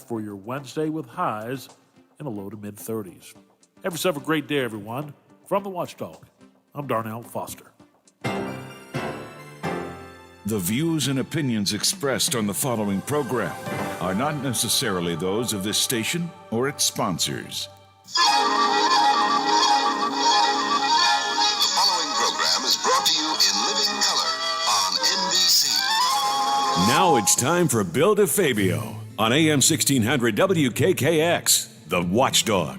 for your Wednesday with highs in the low to mid 30s. Have yourself a great day, everyone. From the Watchdog, I'm Darnell Foster. The views and opinions expressed on the following program are not necessarily those of this station or its sponsors. The following program is brought to you in living color on NBC. Now it's time for Bill DeFabio on AM 1600 WKKX, The Watchdog.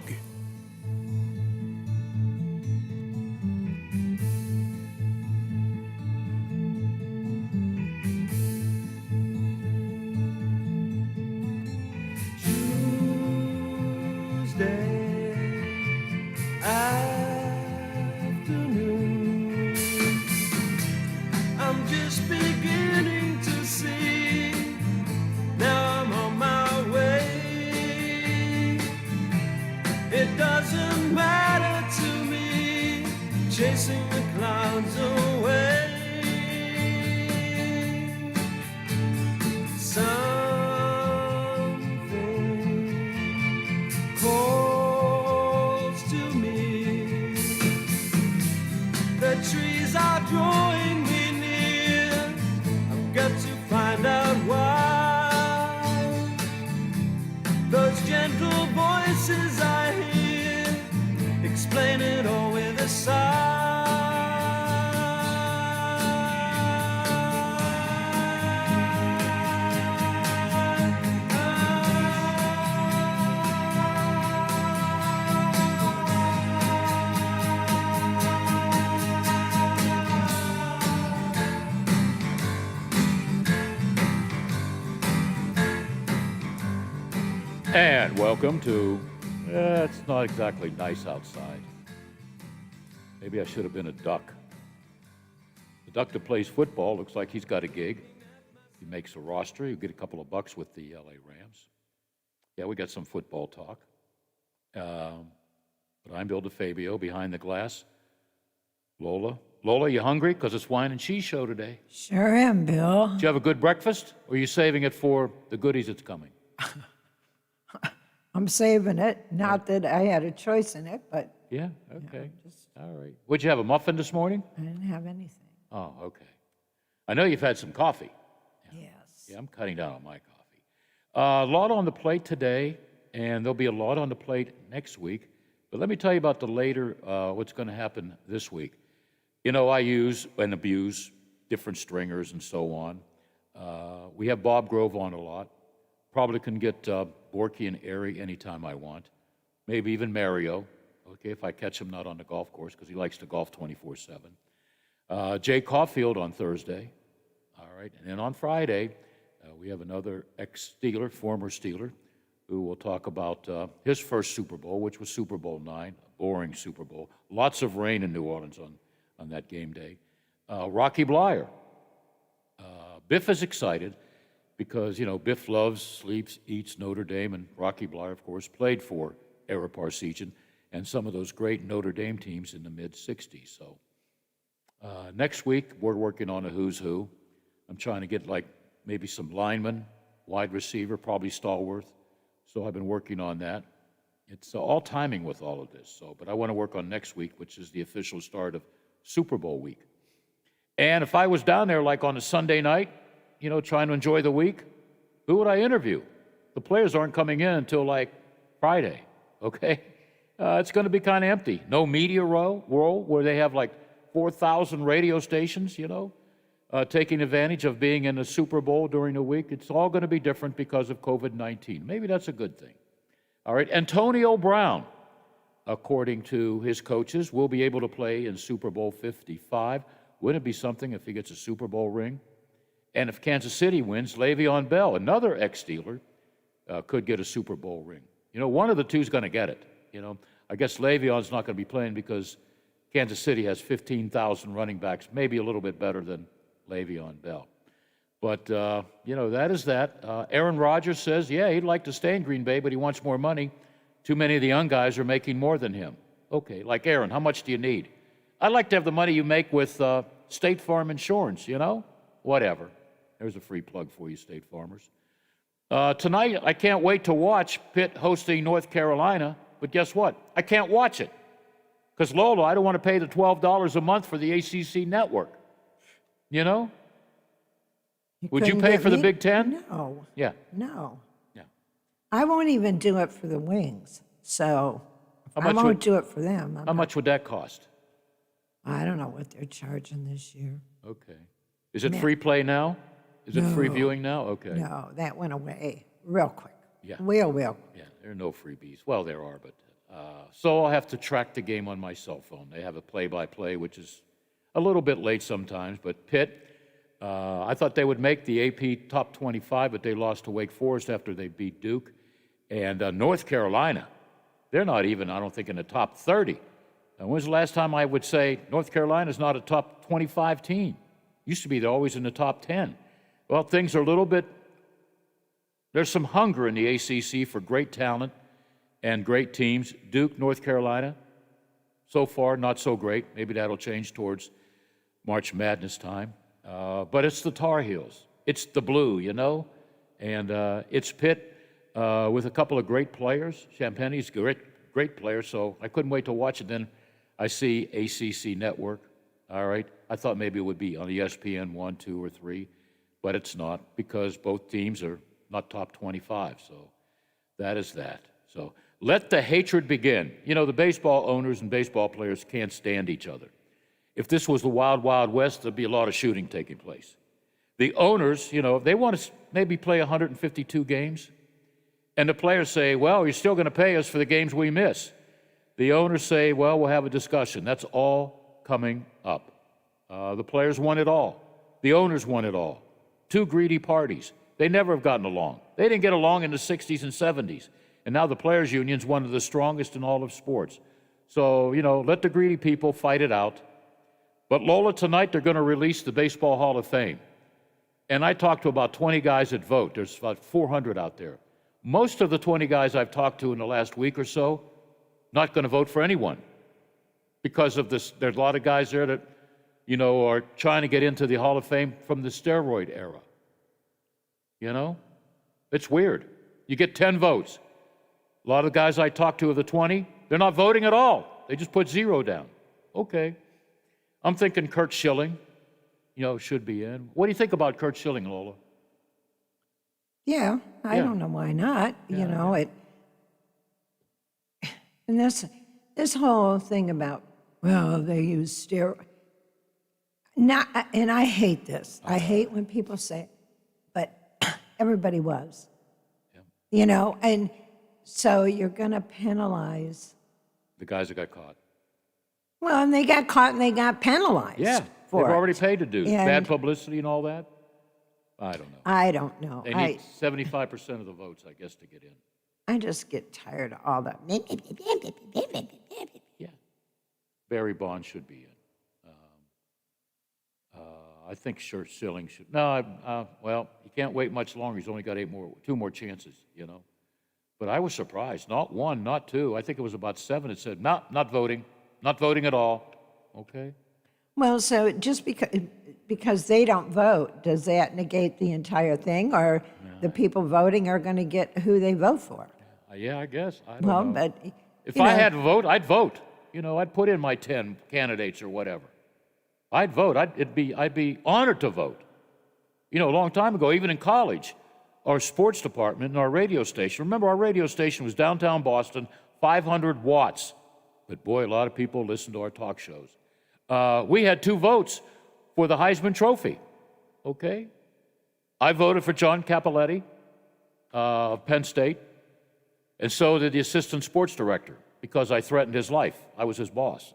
Chasing the clouds away. Something calls to me. The trees are drawing me near. I've got to find out why. Those gentle voices I hear explain it all with a sigh. And welcome to, it's not exactly nice outside. Maybe I should have been a duck. The duck that plays football looks like he's got a gig. He makes a roster. He'll get a couple of bucks with the LA Rams. Yeah, we got some football talk. But I'm Bill DeFabio, behind the glass. Lola, you hungry? Because it's wine and cheese show today. Sure am, Bill. Did you have a good breakfast? Or are you saving it for the goodies that's coming? I'm saving it. Not that I had a choice in it, but Yeah, okay. All right. Would you have, a muffin this morning? I didn't have anything. Oh, okay. I know you've had some coffee. Yes. Yeah, I'm cutting down on my coffee. A lot on the plate today, and there'll be a lot on the plate next week. But let me tell you about the later, what's going to happen this week. You know, I use and abuse different stringers and so on. We have Bob Grove on a lot. Probably can get Borky and Airy anytime I want. Maybe even Mario, okay, if I catch him not on the golf course, because he likes to golf 24/7. Jay Caulfield on Thursday, all right. And then on Friday, we have another ex-Steeler, former Steeler, who will talk about his first Super Bowl, which was Super Bowl IX, a boring Super Bowl. Lots of rain in New Orleans on that game day. Rocky Blyer. Biff is excited because, you know, Biff loves, sleeps, eats Notre Dame, and Rocky Blyer, of course, played for Ara Parseghian and some of those great Notre Dame teams in the mid-'60s. So next week, we're working on a who's who. I'm trying to get, like, maybe some linemen, wide receiver, probably Stallworth. So I've been working on that. It's all timing with all of this. So, but I want to work on next week, which is the official start of Super Bowl week. And if I was down there, like on a Sunday night, you know, trying to enjoy the week, who would I interview? The players aren't coming in until like Friday, okay? It's going to be kind of empty. No media role where they have like 4,000 radio stations, you know, taking advantage of being in the Super Bowl during the week. It's all going to be different because of COVID-19. Maybe that's a good thing. All right, Antonio Brown, according to his coaches, will be able to play in Super Bowl 55. Wouldn't it be something if he gets a Super Bowl ring? And if Kansas City wins, Le'Veon Bell, another ex-Steeler, could get a Super Bowl ring. You know, one of the two's going to get it. You know, I guess Le'Veon's not going to be playing because Kansas City has 15,000 running backs, maybe a little bit better than Le'Veon Bell. But, you know, that is that. Aaron Rodgers says, yeah, he'd like to stay in Green Bay, but he wants more money. Too many of the young guys are making more than him. Okay, like Aaron, how much do you need? I'd like to have the money you make with State Farm Insurance, you know? Whatever. There's a free plug for you, State Farmers. Tonight, I can't wait to watch Pitt hosting North Carolina, but guess what? I can't watch it because, Lola, I don't want to pay the $12 a month for the ACC network. You know? Would you couldn't pay get for the me- Big Ten? No, Yeah. no. Yeah. I won't even do it for the Wings, so How I much won't would- do it for them. How much would that cost? I don't know what they're charging this year. Okay. Is it free play now? Is it free No. viewing now? Okay. No, that went away real quick. Yeah. Real quick. Yeah, there are no freebies. Well, there are, but so I'll have to track the game on my cell phone. They have a play-by-play, which is a little bit late sometimes. But Pitt, I thought they would make the AP top 25, but they lost to Wake Forest after they beat Duke. And North Carolina, they're not even, I don't think, in the top 30. And when's the last time I would say North Carolina's not a top 25 team? Used to be they're always in the top 10. Well, things are a little bit, there's some hunger in the ACC for great talent and great teams. Duke, North Carolina, so far not so great. Maybe that'll change towards March Madness time. But it's the Tar Heels. It's the blue, you know? And it's Pitt with a couple of great players. Champagne's great player, so I couldn't wait to watch it. Then I see ACC Network. All right. I thought maybe it would be on ESPN 1, 2, or 3, but it's not because both teams are not top 25. So that is that. So let the hatred begin. You know, the baseball owners and baseball players can't stand each other. If this was the Wild, Wild West, there'd be a lot of shooting taking place. The owners, you know, if they want to maybe play 152 games, and the players say, well, you're still going to pay us for the games we miss. The owners say, well, we'll have a discussion. That's all coming up. The players want it all. The owners want it all. Two greedy parties. They never have gotten along. They didn't get along in the 60s and 70s. And now the players' union's one of the strongest in all of sports. So, you know, let the greedy people fight it out. But Lola, tonight they're going to release the Baseball Hall of Fame. And I talked to about 20 guys that vote. There's about 400 out there. Most of the 20 guys I've talked to in the last week or so, not going to vote for anyone. Because of this, there's a lot of guys there that, you know, are trying to get into the Hall of Fame from the steroid era. You know? It's weird. You get 10 votes. A lot of guys I talked to of the 20, they're not voting at all. They just put 0 down. Okay. I'm thinking Kurt Schilling, you know, should be in. What do you think about Kurt Schilling, Lola? Yeah, I Yeah. don't know why not. You know, it. And this whole thing about, well, they use steroids. And I hate this. I hate when people say, but everybody was. Yeah. You know, and so you're going to penalize. The guys that got caught. Well, and they got caught and they got penalized. Yeah. for They've it. already paid to do. And- Bad publicity and all that? I don't know. I don't know. They need 75% of the votes, I guess, to get in. I just get tired of all that. Yeah. Barry Bonds should be in. I think Schilling should. No, well, he can't wait much longer. He's only got 2 more chances, you know. But I was surprised. Not 1, not 2. I think it was about 7 that said, no, not voting. Not voting at all. Okay. Well, so just because they don't vote, does that negate the entire thing? Or the people voting are going to get who they vote for? Yeah, I guess. I don't Well, know. but, If you I know, had to vote, I'd vote. You know, I'd put in my 10 candidates or whatever. I'd vote. I'd be honored to vote. You know, a long time ago, even in college, our sports department and our radio station, remember our radio station was downtown Boston, 500 watts. But boy, a lot of people listen to our talk shows. We had 2 votes for the Heisman Trophy. Okay? I voted for John Cappelletti of Penn State, and so did the assistant sports director, because I threatened his life. I was his boss.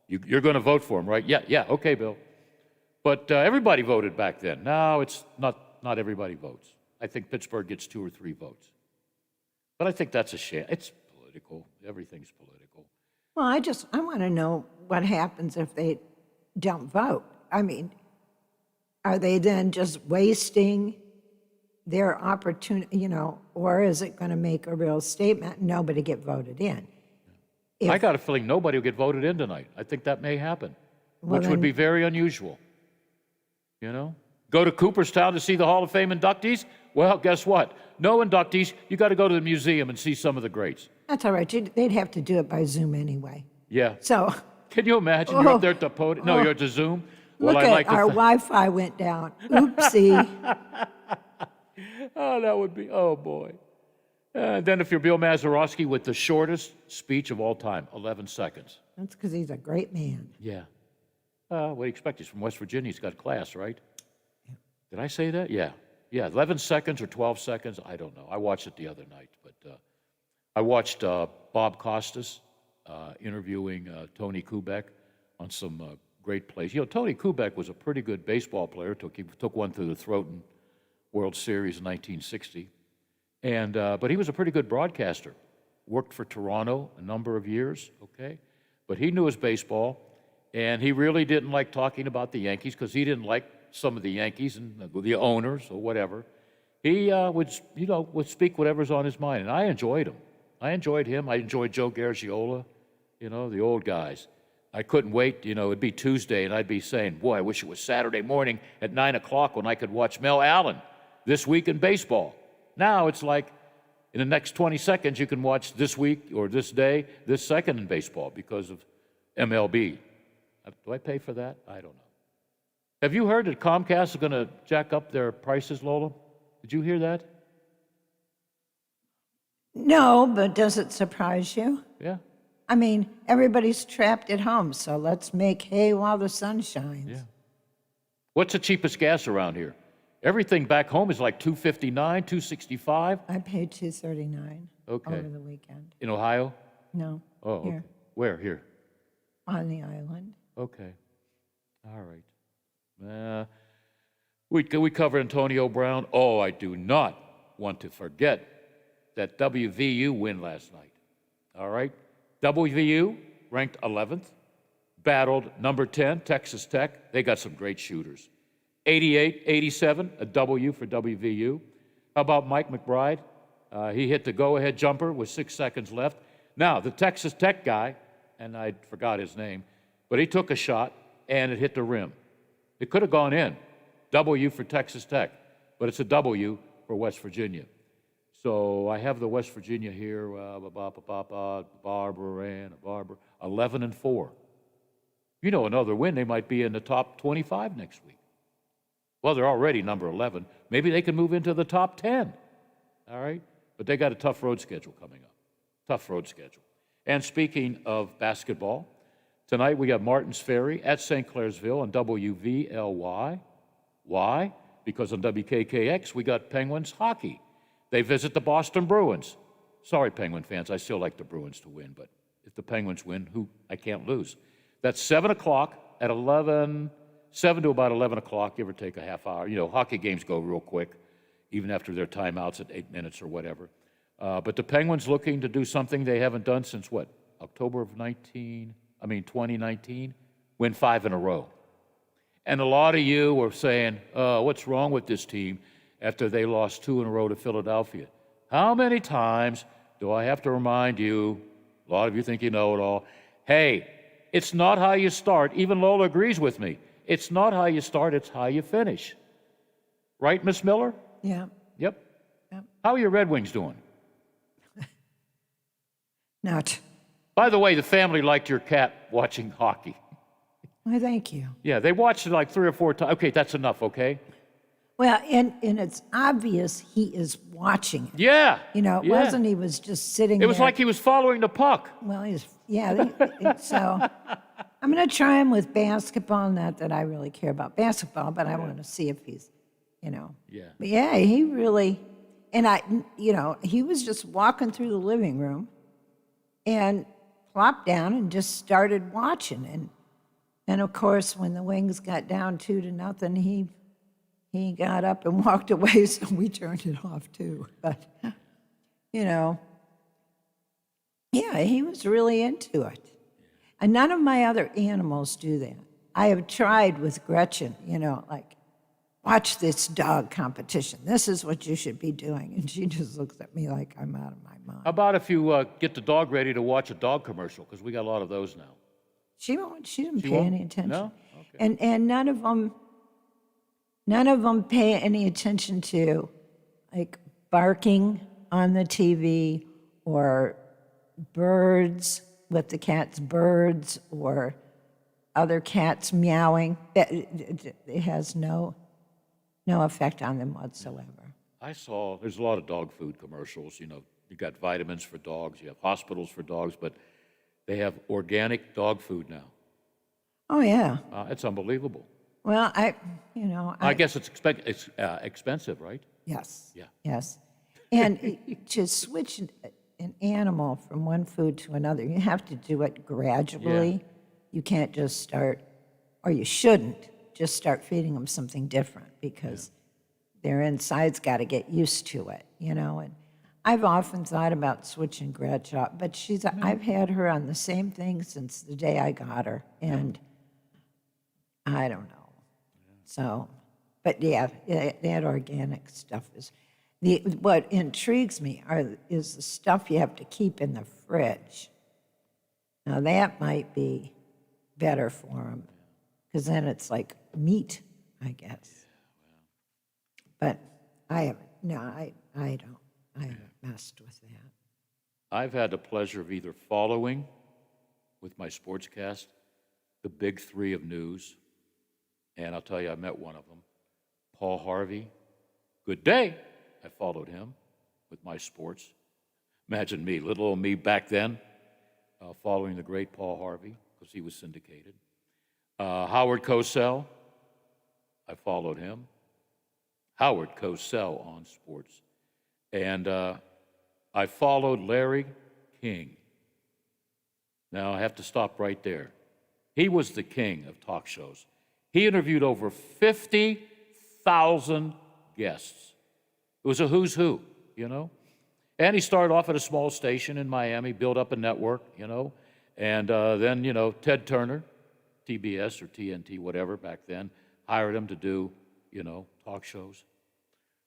You're going to vote for him, right? Yeah, okay, Bill. But everybody voted back then. Now it's not everybody votes. I think Pittsburgh gets 2 or 3 votes. But I think that's a shame. It's political. Everything's political. well, I want to know what happens if they don't vote. I mean, are they then just wasting their opportunity, you know, or is it going to make a real statement and nobody get voted in? I got a feeling nobody will get voted in tonight. I think that may happen, Well, which would then- be very unusual. You know? Go to Cooperstown to see the Hall of Fame inductees? Well, guess what? No inductees. You got to go to the museum and see some of the greats. That's all right. They'd have to do it by Zoom anyway. Yeah. So Can you imagine? You're up there at the podium. No, you're at the Zoom. look at our Wi-Fi went down. Oopsie. Oh, that would be, oh boy. Then if you're Bill Mazeroski with the shortest speech of all time, 11 seconds. That's because he's a great man. Yeah. What do you expect? He's from West Virginia. He's got class, right? Did I say that? Yeah. Yeah, 11 seconds or 12 seconds. I don't know. I watched it the other night. But I watched Bob Costas interviewing Tony Kubek on some great plays. You know, Tony Kubek was a pretty good baseball player. Took one through the throat in World Series in 1960. But he was a pretty good broadcaster. Worked for Toronto a number of years, okay? But he knew his baseball, and he really didn't like talking about the Yankees because he didn't like some of the Yankees and the owners or whatever. He would speak whatever's on his mind, and I enjoyed him. I enjoyed him. I enjoyed Joe Garagiola, the old guys. I couldn't wait, it'd be Tuesday, and I'd be saying, boy, I wish it was Saturday morning at 9 o'clock when I could watch Mel Allen, This Week in Baseball. Now it's like, in the next 20 seconds, you can watch This Week or This Day, This Second in Baseball because of MLB. Do I pay for that? I don't know. Have you heard that Comcast is going to jack up their prices, Lola? Did you hear that? No, but does it surprise you? Yeah. I mean, everybody's trapped at home, so let's make hay while the sun shines. Yeah. What's the cheapest gas around here? Everything back home is like $2.59, $2.65. I paid $2.39 Okay. over the weekend. In Ohio? No, Oh, okay. here, Where? Here. on the island. Okay. All right. We cover Antonio Brown. Oh, I do not want to forget that WVU win last night. All right? WVU ranked 11th, battled number 10, Texas Tech. They got some great shooters. 88-87, a W for WVU. How about Mike McBride? He hit the go-ahead jumper with 6 seconds left. Now, the Texas Tech guy, and I forgot his name, but he took a shot, and it hit the rim. It could have gone in. W for Texas Tech, but it's a W for West Virginia. So I have the West Virginia here, Barbara, 11-4. Another win, they might be in the top 25 next week. Well, they're already number 11. Maybe they can move into the top 10. All right? But they got a tough road schedule coming up. Tough road schedule. And speaking of basketball, tonight we got Martins Ferry at St. Clairsville on WVLY. Why? Because on WKKX we got Penguins hockey. They visit the Boston Bruins. Sorry, Penguin fans, I still like the Bruins to win, but if the Penguins win, I can't lose. That's 7 o'clock at 7 to about 11 o'clock, give or take a half hour. Hockey games go real quick, even after their timeouts at 8 minutes or whatever. But the Penguins looking to do something they haven't done since what? October of 2019? Win 5 in a row. And a lot of you were saying, what's wrong with this team after they lost 2 in a row to Philadelphia? How many times do I have to remind you, a lot of you think you know it all, hey, it's not how you start. Even Lola agrees with me. It's not how you start, it's how you finish. Right, Miss Miller? Yeah. Yep. How are your Red Wings doing? Not. By the way, the family liked your cat watching hockey. Well, thank you. Yeah, they watched it like 3 or 4 times. Okay, that's enough, okay? Well, and it's obvious he is watching it. Yeah. It wasn't he was just sitting It was there. like he was following the puck. Well, so I'm going to try him with basketball. Not that I really care about basketball, but I want to see if he's, Yeah. But yeah, he really, and he was just walking through the living room and plopped down and just started watching. And of course, when the Wings got down 2-0, he got up and walked away, so we turned it off too. But, yeah, he was really into it. And none of my other animals do that. I have tried with Gretchen, like, watch this dog competition. This is what you should be doing. And she just looks at me like I'm out of my mind. How about if you get the dog ready to watch a dog commercial? Because we got a lot of those now. She didn't pay won't? any attention. No? Okay. And none of them, None of them pay any attention to, like, barking on the TV or birds with the cat's birds or other cats meowing. It has no effect on them whatsoever. There's a lot of dog food commercials, you got vitamins for dogs, you have hospitals for dogs, but they have organic dog food now. Oh, yeah. It's unbelievable. Well, I guess it's expensive, right? yes. Yeah. Yes. And to switch an animal from one food to another, you have to do it gradually. You can't just start, or you shouldn't just start feeding them something different because their insides got to get used to it, And I've often thought about switching Bradshaw, but I've had her on the same thing since the day I got her, and I don't know. So, but yeah, that organic stuff is what intrigues me is the stuff you have to keep in the fridge. Now that might be better for them, because then it's like meat, I guess. But I haven't. No, I don't. I haven't messed with that. I've had the pleasure of either following with my sportscast the big three of news, and I'll tell you, I met one of them, Paul Harvey. Good day. I followed him with my sports. Imagine me, little old me back then, following the great Paul Harvey, because he was syndicated. Howard Cosell, I followed him. Howard Cosell on sports. And I followed Larry King. Now, I have to stop right there. He was the king of talk shows. He interviewed over 50,000 guests. It was a who's who, And he started off at a small station in Miami, built up a network, And then, Ted Turner, TBS or TNT, whatever back then, hired him to do, talk shows.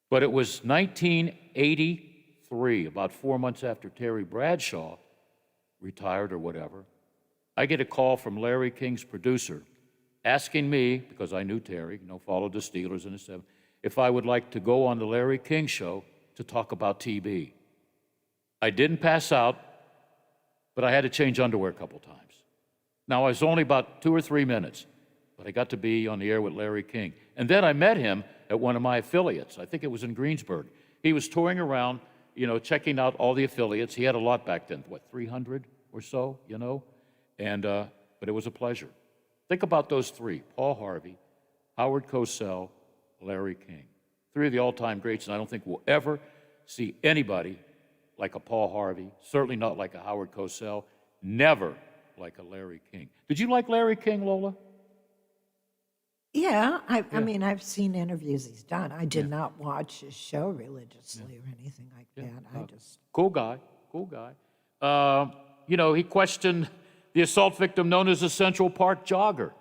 But it was 1983, about 4 months after Terry Bradshaw retired or whatever, I get a call from Larry King's producer asking me, because I knew Terry, followed the Steelers in the 70s, if I would like to go on the Larry King show to talk about TB. I didn't pass out, but I had to change underwear a couple times. Now, I was only about 2 or 3 minutes, but I got to be on the air with Larry King. And then I met him at one of my affiliates. I think it was in Greensburg. He was touring around, checking out all the affiliates. He had a lot back then, 300 or so, And, but it was a pleasure. Think about those three, Paul Harvey, Howard Cosell, Larry King. Three of the all-time greats, and I don't think we'll ever see anybody like a Paul Harvey, certainly not like a Howard Cosell, never like a Larry King. Did you like Larry King, Lola? Yeah, I mean, I've seen interviews he's done. I did not watch his show religiously or anything like that. I just... Cool guy. He questioned the assault victim known as the Central Park jogger.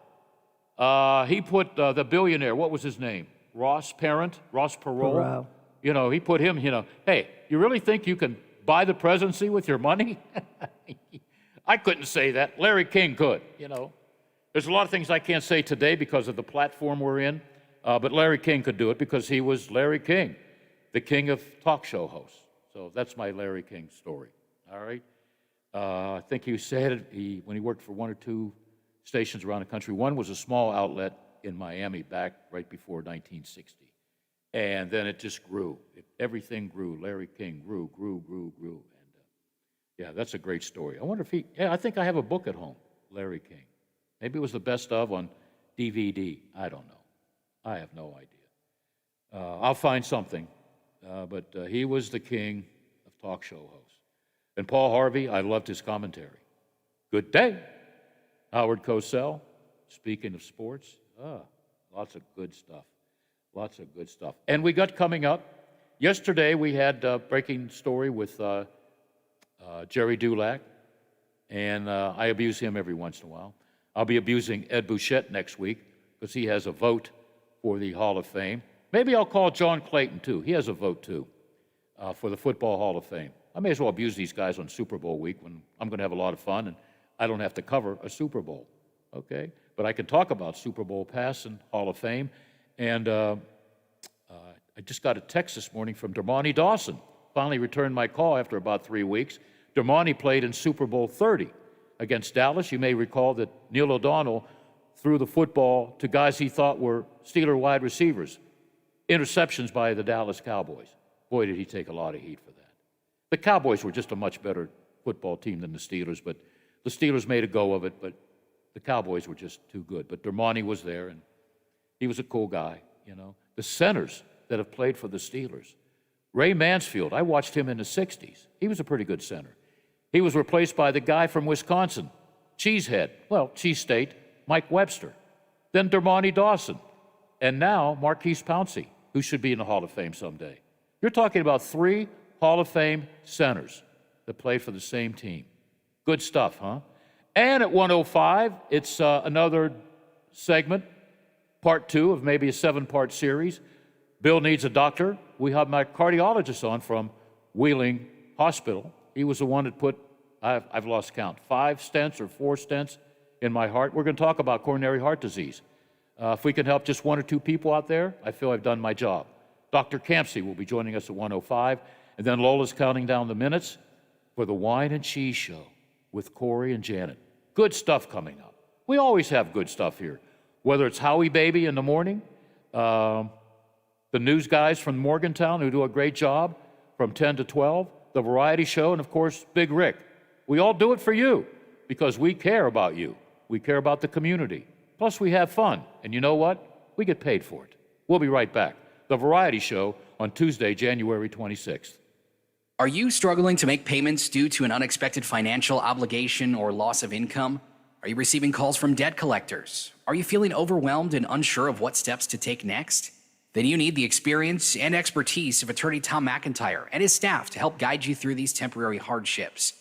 He put the billionaire, what was his name? Ross Perot. Perot. He put him, hey, you really think you can buy the presidency with your money? I couldn't say that. Larry King could, There's a lot of things I can't say today because of the platform we're in, but Larry King could do it because he was Larry King, the king of talk show hosts. So that's my Larry King story, all right? I think he said when he worked for 1 or 2 stations around the country. One was a small outlet in Miami back right before 1960. And then it just grew. Everything grew. Larry King grew. And yeah, that's a great story. I wonder if I think I have a book at home, Larry King. Maybe it was the best of on DVD. I don't know. I have no idea. I'll find something. But he was the king of talk show hosts. And Paul Harvey, I loved his commentary. Good day. Howard Cosell, speaking of sports. Lots of good stuff. And we got coming up, yesterday we had a breaking story with Jerry Dulac, and I abuse him every once in a while. I'll be abusing Ed Bouchette next week because he has a vote for the Hall of Fame. Maybe I'll call John Clayton, too. He has a vote, too, for the Football Hall of Fame. I may as well abuse these guys on Super Bowl week when I'm going to have a lot of fun, and I don't have to cover a Super Bowl, okay? But I can talk about Super Bowl pass and Hall of Fame, And I just got a text this morning from Dermonti Dawson. Finally returned my call after about 3 weeks. Dermonti played in Super Bowl 30 against Dallas. You may recall that Neil O'Donnell threw the football to guys he thought were Steeler wide receivers. Interceptions by the Dallas Cowboys. Boy, did he take a lot of heat for that. The Cowboys were just a much better football team than the Steelers, but the Steelers made a go of it, but the Cowboys were just too good. But Dermonti was there, and he was a cool guy, you know. The centers that have played for the Steelers. Ray Mansfield, I watched him in the 60s. He was a pretty good center. He was replaced by the guy from Wisconsin, Cheesehead, well, Cheese State, Mike Webster. Then Dermonti Dawson. And now Marquise Pouncey, who should be in the Hall of Fame someday. You're talking about 3 Hall of Fame centers that played for the same team. Good stuff, huh? And at 105, it's another segment, part 2 of maybe a 7-part series. Bill Needs a Doctor. We have my cardiologist on from Wheeling Hospital. He was the one that put, I've lost count, 5 stents or 4 stents in my heart. We're going to talk about coronary heart disease. If we can help just 1 or 2 people out there, I feel I've done my job. Dr. Campsey will be joining us at 105. And then Lola's counting down the minutes for the Wine and Cheese Show with Corey and Janet. Good stuff coming up. We always have good stuff here, whether it's Howie Baby in the morning, the news guys from Morgantown who do a great job from 10 to 12, the variety show, and of course, Big Rick. We all do it for you because we care about you. We care about the community. Plus, we have fun. And you know what? We get paid for it. We'll be right back. The variety show on Tuesday, January 26th. Are you struggling to make payments due to an unexpected financial obligation or loss of income? Are you receiving calls from debt collectors? Are you feeling overwhelmed and unsure of what steps to take next? Then you need the experience and expertise of attorney Tom McIntyre and his staff to help guide you through these temporary hardships.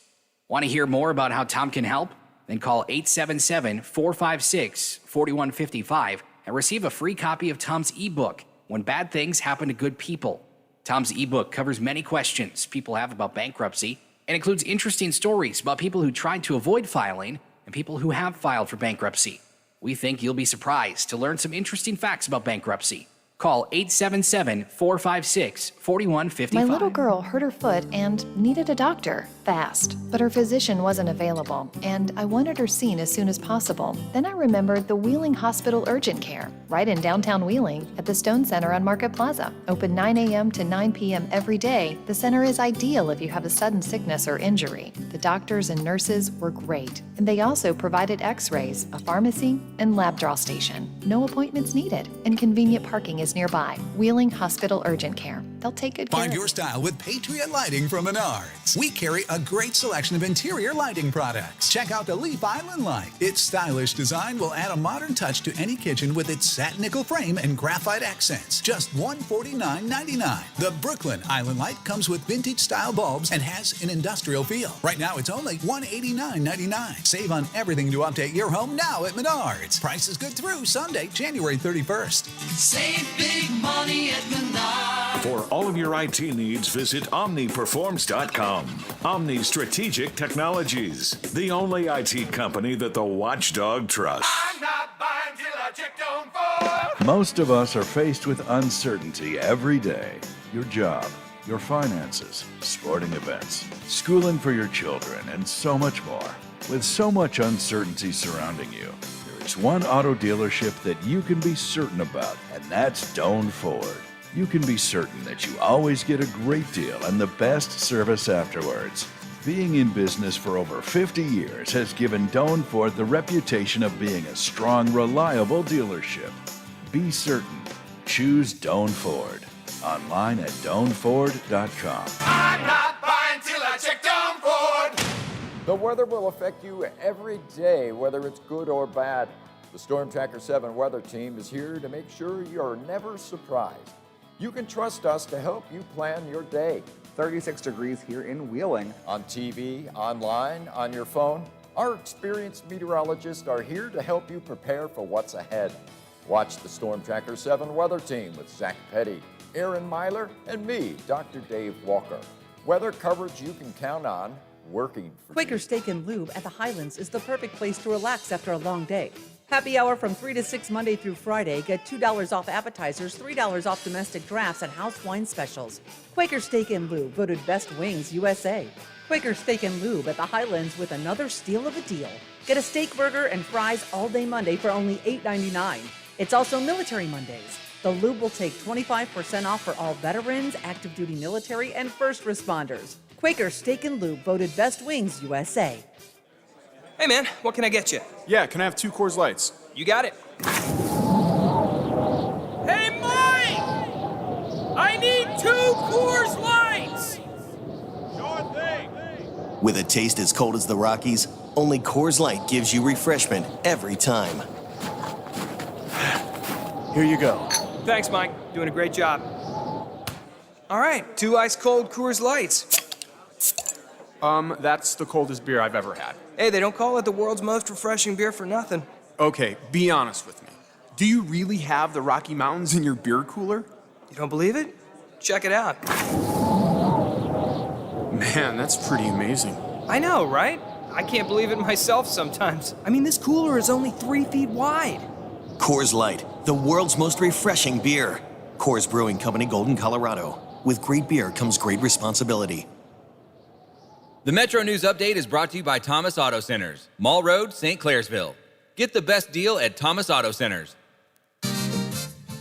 Want to hear more about how Tom can help? Then call 877-456-4155 and receive a free copy of Tom's ebook, When Bad Things Happen to Good People. Tom's ebook covers many questions people have about bankruptcy and includes interesting stories about people who tried to avoid filing and people who have filed for bankruptcy. We think you'll be surprised to learn some interesting facts about bankruptcy. Call 877-456-4155. My little girl hurt her foot and needed a doctor fast, but her physician wasn't available, and I wanted her seen as soon as possible. Then I remembered the Wheeling Hospital Urgent Care, right in downtown Wheeling at the Stone Center on Market Plaza. Open 9 a.m. to 9 p.m. every day, the center is ideal if you have a sudden sickness or injury. The doctors and nurses were great, and they also provided x-rays, a pharmacy, and lab draw station. No appointments needed, and convenient parking is nearby. Wheeling Hospital Urgent Care. They'll take good care. Find your style with Patriot Lighting from Menards. We carry a great selection of interior lighting products. Check out the Leaf Island light. Its stylish design will add a modern touch to any kitchen with its satin nickel frame and graphite accents. Just $149.99. The Brooklyn Island light comes with vintage style bulbs and has an industrial feel. Right now it's only $189.99. Save on everything to update your home now at Menards. Price is good through Sunday, January 31st. Save big money at Menards. For all of your IT needs, visit OmniPerforms.com. Omni Strategic Technologies, the only IT company that the Watchdog trusts. I'm not buying till I check on for. Most of us are faced with uncertainty every day. Your job, your finances, sporting events, schooling for your children, and so much more. With so much uncertainty surrounding you, there is one auto dealership that you can be certain about, and that's Doan Ford. You can be certain that you always get a great deal and the best service afterwards. Being in business for over 50 years has given Doan Ford the reputation of being a strong, reliable dealership. Be certain. Choose Doan Ford. Online at DoanFord.com. I'm not buying till I check Doan Ford. The weather will affect you every day, whether it's good or bad. The Storm Tracker 7 weather team is here to make sure you're never surprised. You can trust us to help you plan your day. 36 degrees here in Wheeling. On TV, online, on your phone, our experienced meteorologists are here to help you prepare for what's ahead. Watch the Storm Tracker 7 weather team with Zach Petty, Aaron Myler, and me, Dr. Dave Walker. Weather coverage you can count on, working for Quaker you. Steak and Lube at the Highlands is the perfect place to relax after a long day. Happy hour from 3 to 6 Monday through Friday. Get $2 off appetizers, $3 off domestic drafts, and house wine specials. Quaker Steak and Lube, voted Best Wings USA. Quaker Steak and Lube at the Highlands with another steal of a deal. Get a steak burger and fries all day Monday for only $8.99. It's also Military Mondays. The Lube will take 25% off for all veterans, active duty military, and first responders. Quaker Steak and Lube, voted Best Wings USA. Hey man, what can I get you? Yeah, can I have 2 Coors Lights? You got it. Hey Mike! I need 2 Coors Lights! Sure thing. With a taste as cold as the Rockies, only Coors Light gives you refreshment every time. Here you go. Thanks, Mike. Doing a great job. All right, 2 ice cold Coors Lights. That's the coldest beer I've ever had. Hey, they don't call it the world's most refreshing beer for nothing. Okay, be honest with me. Do you really have the Rocky Mountains in your beer cooler? You don't believe it? Check it out. Man, that's pretty amazing. I know, right? I can't believe it myself sometimes. I mean, this cooler is only 3 feet wide. Coors Light, the world's most refreshing beer. Coors Brewing Company, Golden, Colorado. With great beer comes great responsibility. The Metro News Update is brought to you by Thomas Auto Centers, Mall Road, St. Clairsville. Get the best deal at Thomas Auto Centers.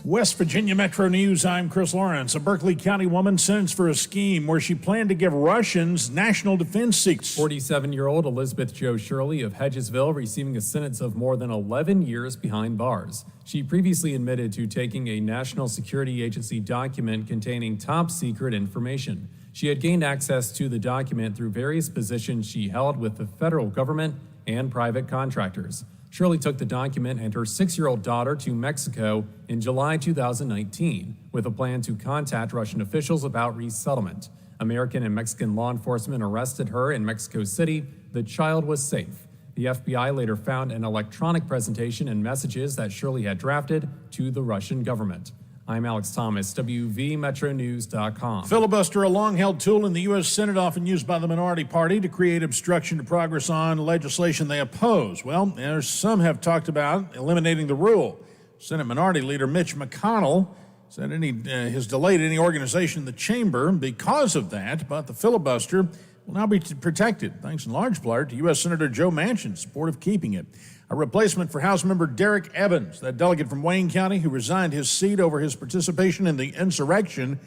West Virginia Metro News, I'm Chris Lawrence. A Berkeley County woman sentenced for a scheme where she planned to give Russians national defense seats. 47-year-old Elizabeth Jo Shirley of Hedgesville receiving a sentence of more than 11 years behind bars. She previously admitted to taking a National Security Agency document containing top-secret information. She had gained access to the document through various positions she held with the federal government and private contractors. Shirley took the document and her 6-year-old daughter to Mexico in July 2019 with a plan to contact Russian officials about resettlement. American and Mexican law enforcement arrested her in Mexico City. The child was safe. The FBI later found an electronic presentation and messages that Shirley had drafted to the Russian government. I'm Alex Thomas, WVMetroNews.com. Filibuster, a long-held tool in the U.S. Senate often used by the minority party to create obstruction to progress on legislation they oppose. Well, some have talked about eliminating the rule. Senate Minority Leader Mitch McConnell said has delayed any organization in the chamber because of that, but the filibuster will now be protected, thanks in large part to U.S. Senator Joe Manchin's support of keeping it. A replacement for House member Derek Evans, that delegate from Wayne County who resigned his seat over his participation in the insurrection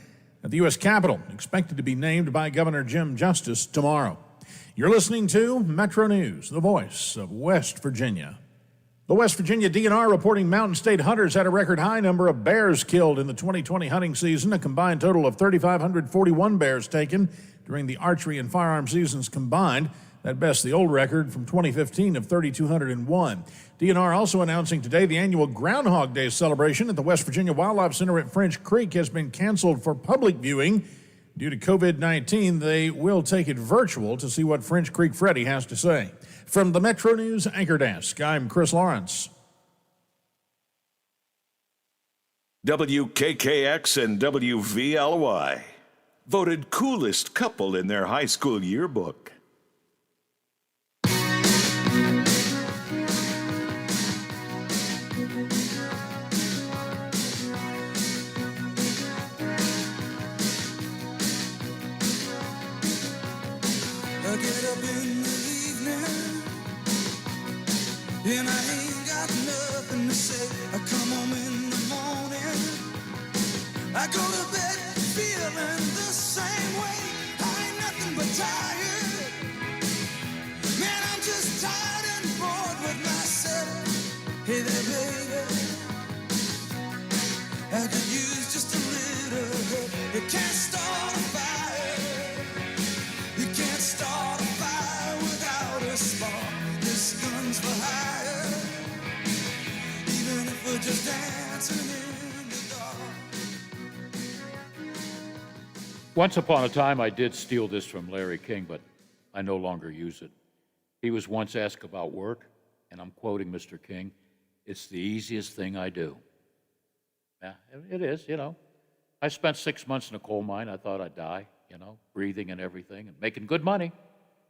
at the U.S. Capitol, expected to be named by Governor Jim Justice tomorrow. You're listening to Metro News, the voice of West Virginia. The West Virginia DNR reporting Mountain State hunters had a record high number of bears killed in the 2020 hunting season, a combined total of 3,541 bears taken during the archery and firearm seasons combined. That bests the old record from 2015 of 3,201. DNR also announcing today the annual Groundhog Day celebration at the West Virginia Wildlife Center at French Creek has been canceled for public viewing. Due to COVID-19, they will take it virtual to see what French Creek Freddy has to say. From the Metro News Anchor Desk, I'm Chris Lawrence. WKKX and WVLY voted coolest couple in their high school yearbook. I get up in the evening and I ain't got nothing to say. I come home in the morning, I go to bed feeling the same way. I ain't nothing but tired. Man, I'm just tired and bored with myself. Hey there, baby, I could use just a little help. You can't start a fire. You can't start a fire without a spark. This gun's for hire, even if we're just dancing in the dark. Once upon a time, I did steal this from Larry King, but I no longer use it. He was once asked about work, and I'm quoting Mr. King, "It's the easiest thing I do." Yeah, it is, you know. I spent 6 months in a coal mine. I thought I'd die, you know, breathing and everything, and making good money.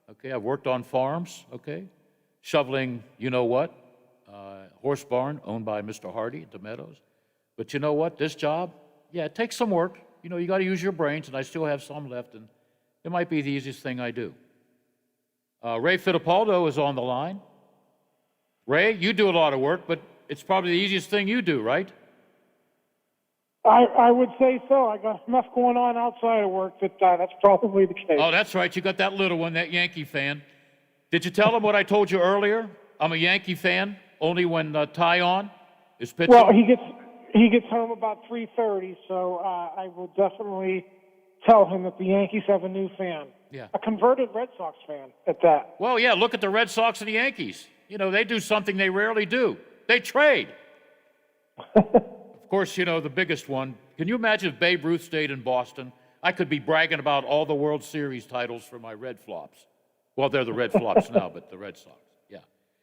Okay, I've worked on farms, okay, shoveling, you know what, horse barn owned by Mr. Hardy at the Meadows. But you know what? This job, yeah, it takes some work. You know, you got to use your brains, and I still have some left, and it might be the easiest thing I do. Ray Fittipaldo is on the line. Ray, you do a lot of work, but it's probably the easiest thing you do, right? I would say so. I got enough going on outside of work that that's probably the case. Oh, that's right. You got that little one, that Yankee fan. Did you tell him what I told you earlier? I'm a Yankee fan only when Tyon is pitching. Well, he gets home about 3:30, so I will definitely tell him that the Yankees have a new fan. Yeah. A converted Red Sox fan at that. Well, yeah, look at the Red Sox and the Yankees. You know, they do something they rarely do. They trade. Of course, you know, the biggest one. Can you imagine if Babe Ruth stayed in Boston? I could be bragging about all the World Series titles for my Red Flops. Well, they're the Red Flops now, but the Red Sox, yeah.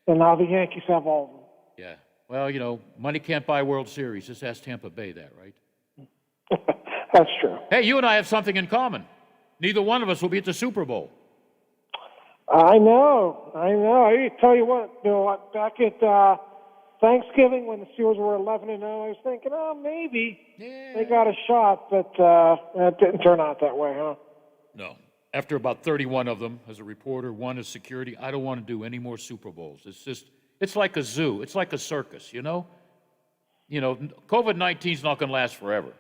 And now the Yankees have all of them. Yeah. Well, you know, money can't buy World Series. Just ask Tampa Bay that, right? That's true. Hey, you and I have something in common. Neither one of us will be at the Super Bowl. I know. I tell you what, Bill, back at Thanksgiving when the Steelers were 11-0, I was thinking, oh, maybe they got a shot, but it didn't turn out that way, huh? No. After about 31 of them, as a reporter, one as security, I don't want to do any more Super Bowls. It's like a zoo. It's like a circus, you know? You know, COVID-19 is not going to last forever.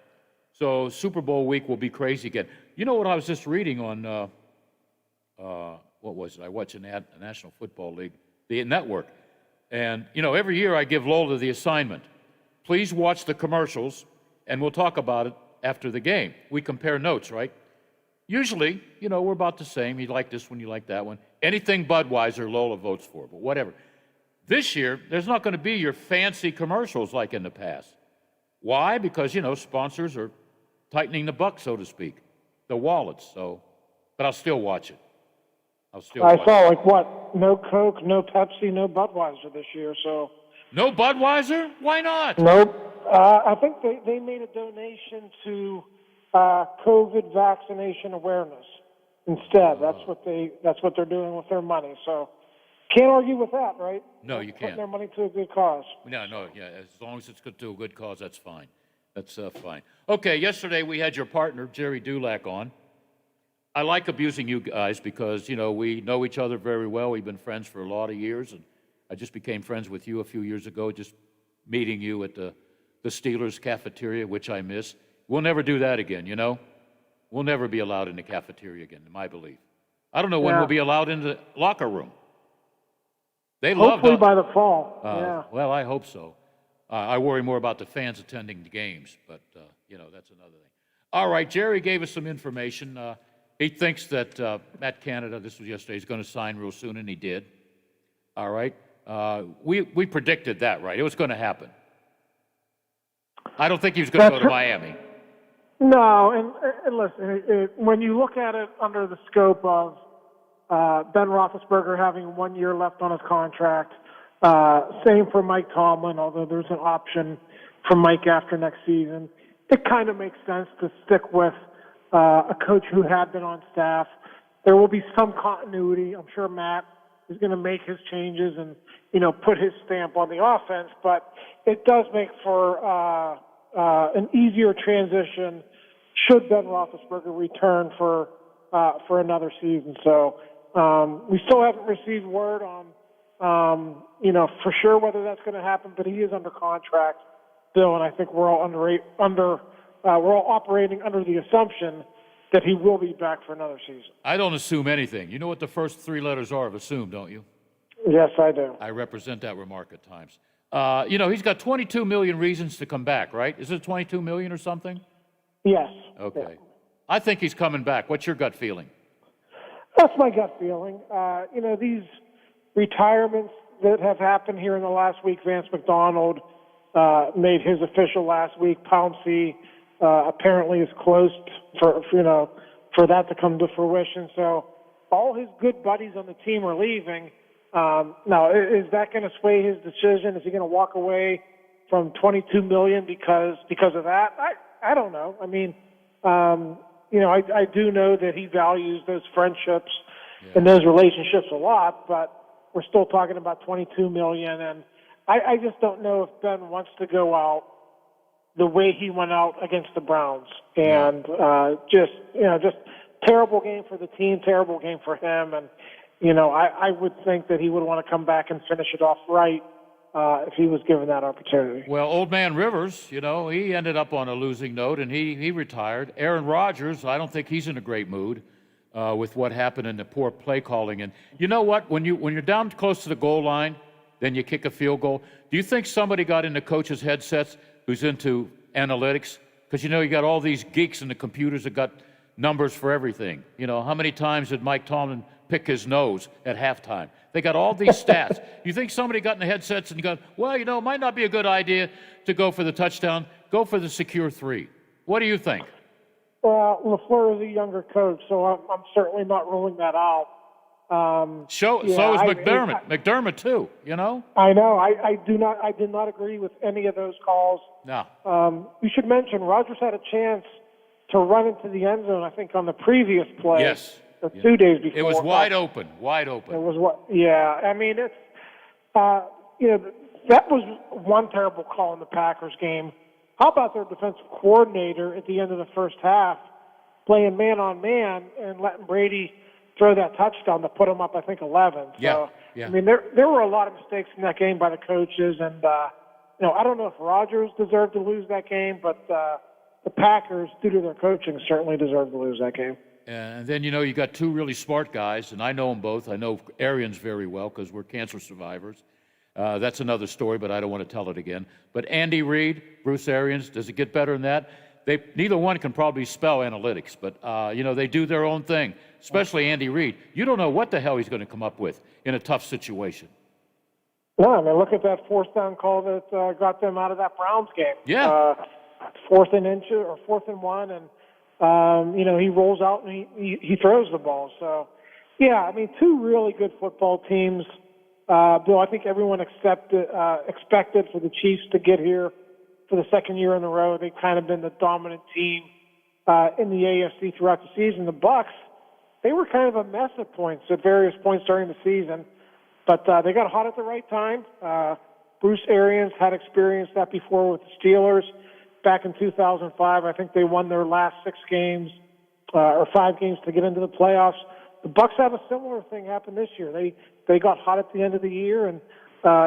So Super Bowl week will be crazy again. You know what I was just reading on, what was it? I watch the National Football League, the network. And, you know, every year I give Lola the assignment. Please watch the commercials, and we'll talk about it after the game. We compare notes, right? Usually, you know, we're about the same. You like this one, you like that one. Anything Budweiser, Lola votes for, but whatever. This year, there's not going to be your fancy commercials like in the past. Why? Because, you know, sponsors are tightening the buck, so to speak, the wallets. So, but I'll still watch it. I saw, like, what? No Coke, no Pepsi, no Budweiser this year, so. No Budweiser? Why not? Nope. I think they made a donation to COVID vaccination awareness instead. That's what they're doing with their money. So can't argue with that, right? No, you Putting can't. their money to a good cause. No, yeah. As long as it's good to a good cause, that's fine. That's fine. Okay, yesterday we had your partner, Jerry Dulac, on. I like abusing you guys because, you know, we know each other very well. We've been friends for a lot of years, and I just became friends with you a few years ago, just meeting you at the Steelers cafeteria, which I miss. We'll never do that again, you know? We'll never be allowed in the cafeteria again, in my belief. I don't know when we'll be allowed in the locker room. They Hopefully by the fall, yeah. Well, I hope so. I worry more about the fans attending the games, but, you know, that's another thing. All right, Jerry gave us some information. He thinks that Matt Canada, this was yesterday, is going to sign real soon, and he did. All right. We predicted that, right? It was going to happen. I don't think he was going to go to Miami. No, and listen, when you look at it under the scope of Ben Roethlisberger having 1 year left on his contract, same for Mike Tomlin, although there's an option for Mike after next season, it kind of makes sense to stick with a coach who had been on staff. There will be some continuity. I'm sure Matt is going to make his changes and, you know, put his stamp on the offense, but it does make for an easier transition should Ben Roethlisberger return for another season. So we still haven't received word on, you know, for sure whether that's going to happen, but he is under contract still, and I think we're all we're all operating under the assumption that he will be back for another season. I don't assume anything. You know what the first three letters are of assume, don't you? Yes, I do. I represent that remark at times. You know, he's got 22 million reasons to come back, right? Is it 22 million or something? Yes. Okay. Yeah. I think he's coming back. What's your gut feeling? That's my gut feeling. You know, these retirements that have happened here in the last week, Vance McDonald made his official last week. Pouncey apparently is close for that to come to fruition. So all his good buddies on the team are leaving. Now, is that going to sway his decision? Is he going to walk away from $22 million because of that? I don't know. I mean, you know, I do know that he values those friendships and those relationships a lot, but we're still talking about $22 million, and I just don't know if Ben wants to go out the way he went out against the Browns. And just terrible game for the team, terrible game for him. And, I would think that he would want to come back and finish it off right if he was given that opportunity. Well, old man Rivers, he ended up on a losing note, and he retired. Aaron Rodgers, I don't think he's in a great mood with what happened in the poor play calling. And you know what? When you're down close to the goal line, then you kick a field goal. Do you think somebody got into coaches' headsets who's into analytics? Because, you got all these geeks in the computers that got numbers for everything. How many times did Mike Tomlin pick his nose at halftime? They got all these stats. You think somebody got in the headsets and got, well, it might not be a good idea to go for the touchdown. Go for the secure 3. What do you think? LaFleur is a younger coach, so I'm certainly not ruling that out. So is McDermott. McDermott too. I know. I did not agree with any of those calls. No. You should mention Rodgers had a chance to run into the end zone, I think, on the previous play. Yes. 2 days before. It was wide open. Wide open. It was what? Yeah. I mean, it's that was one terrible call in the Packers game. How about their defensive coordinator at the end of the first half playing man on man and letting Brady throw that touchdown to put him up, I think, 11. So, yeah. I mean, there were a lot of mistakes in that game by the coaches, and I don't know if Rodgers deserved to lose that game, but the Packers, due to their coaching, certainly deserved to lose that game. And then, you got two really smart guys, and I know them both. I know Arians very well because we're cancer survivors. That's another story, but I don't want to tell it again. But Andy Reid, Bruce Arians, does it get better than that? Neither one can probably spell analytics, but, they do their own thing, especially Andy Reid. You don't know what the hell he's going to come up with in a tough situation. No, I mean, look at that fourth down call that got them out of that Browns game. Yeah. 4th and 1, and he rolls out and he throws the ball. So, yeah, I mean, two really good football teams. Bill, I think everyone expected for the Chiefs to get here for the second year in a row. They've kind of been the dominant team in the AFC throughout the season. The Bucs, they were kind of a mess at various points during the season, but they got hot at the right time. Bruce Arians had experienced that before with the Steelers. Back in 2005, I think they won their last 6 games or 5 games to get into the playoffs. The Bucs have a similar thing happen this year. They got hot at the end of the year, and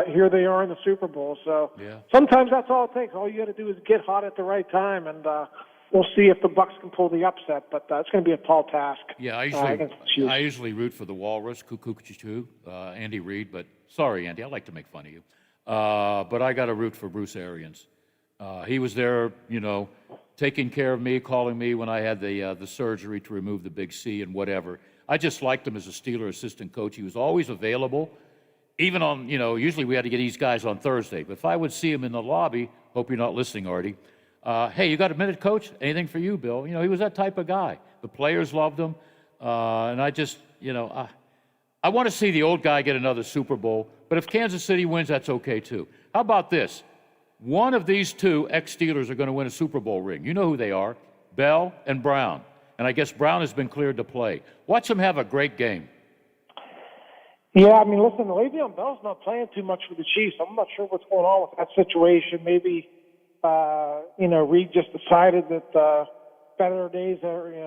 here they are in the Super Bowl. So sometimes that's all it takes. All you got to do is get hot at the right time, and we'll see if the Bucs can pull the upset. But it's going to be a tall task. Yeah, I usually root for the Walrus, Andy Reid. But sorry, Andy, I like to make fun of you. But I got to root for Bruce Arians. He was there, taking care of me, calling me when I had the surgery to remove the big C and whatever. I just liked him as a Steeler assistant coach. He was always available, even on, usually we had to get these guys on Thursday. But if I would see him in the lobby, hope you're not listening, Artie. Hey, you got a minute, Coach? Anything for you, Bill? He was that type of guy. The players loved him. And I just, I want to see the old guy get another Super Bowl. But if Kansas City wins, that's okay, too. How about this? One of these two ex-Steelers are going to win a Super Bowl ring. You know who they are, Bell and Brown. And I guess Brown has been cleared to play. Watch him have a great game. Yeah, I mean, listen, Le'Veon Bell's not playing too much for the Chiefs. I'm not sure what's going on with that situation. Maybe, Reid just decided that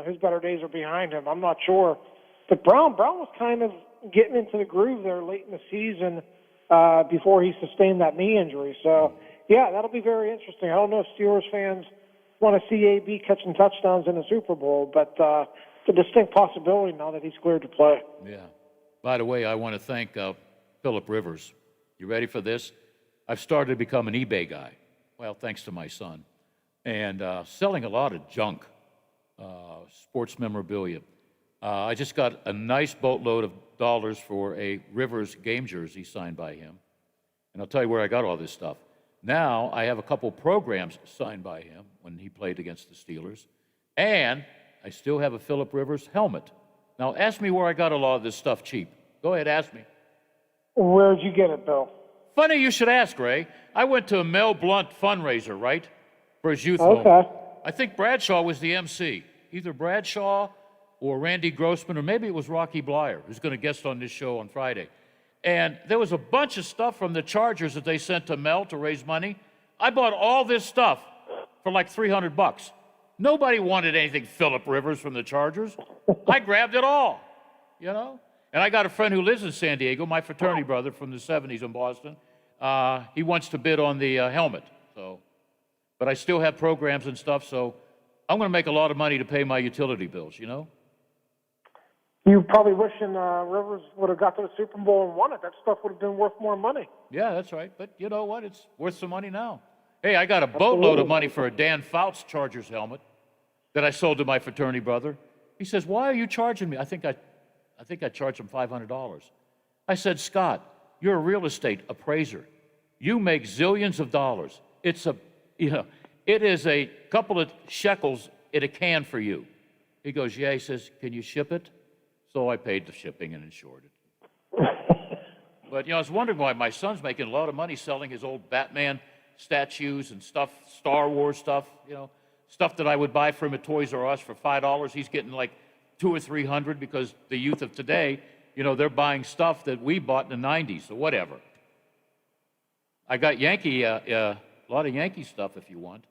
his better days are behind him. I'm not sure. But Brown was kind of getting into the groove there late in the season before he sustained that knee injury. So, yeah, that'll be very interesting. I don't know if Steelers fans want to see AB catching touchdowns in the Super Bowl, but it's a distinct possibility now that he's cleared to play. Yeah. By the way, I want to thank Phillip Rivers. You ready for this? I've started to become an eBay guy. Well, thanks to my son. And selling a lot of junk, sports memorabilia. I just got a nice boatload of dollars for a Rivers game jersey signed by him. And I'll tell you where I got all this stuff. Now I have a couple programs signed by him when he played against the Steelers. And I still have a Phillip Rivers helmet. Now ask me where I got a lot of this stuff cheap. Go ahead, ask me. Where'd you get it, Bill? Funny you should ask, Ray. I went to a Mel Blount fundraiser, right? For his youth home. I think Bradshaw was the MC. Either Bradshaw or Randy Grossman, or maybe it was Rocky Blyer, who's going to guest on this show on Friday. And there was a bunch of stuff from the Chargers that they sent to Mel to raise money. I bought all this stuff for like $300. Nobody wanted anything Phillip Rivers from the Chargers. I grabbed it all, you know? And I got a friend who lives in San Diego, my fraternity brother from the 70s in Boston. He wants to bid on the helmet. So, but I still have programs and stuff, so I'm going to make a lot of money to pay my utility bills, you know? You probably wishing Rivers would have got to the Super Bowl and won it. That stuff would have been worth more money. Yeah, that's right. But you know what? It's worth some money now. Hey, I got a boatload of money for a Dan Fouts Chargers helmet that I sold to my fraternity brother. He says, "Why are you charging me?" I think I charged him $500. I said, "Scott, you're a real estate appraiser. You make zillions of dollars. It is a couple of shekels in a can for you." He goes, "Yeah." He says, "Can you ship it?" So I paid the shipping and insured it. But, you know, I was wondering why my son's making a lot of money selling his old Batman statues and stuff, Star Wars stuff, you know, stuff that I would buy for him at Toys R Us for $5. He's getting like $200 or $300 because the youth of today, you know, they're buying stuff that we bought in the 90s or whatever. I got a lot of Yankee stuff if you want.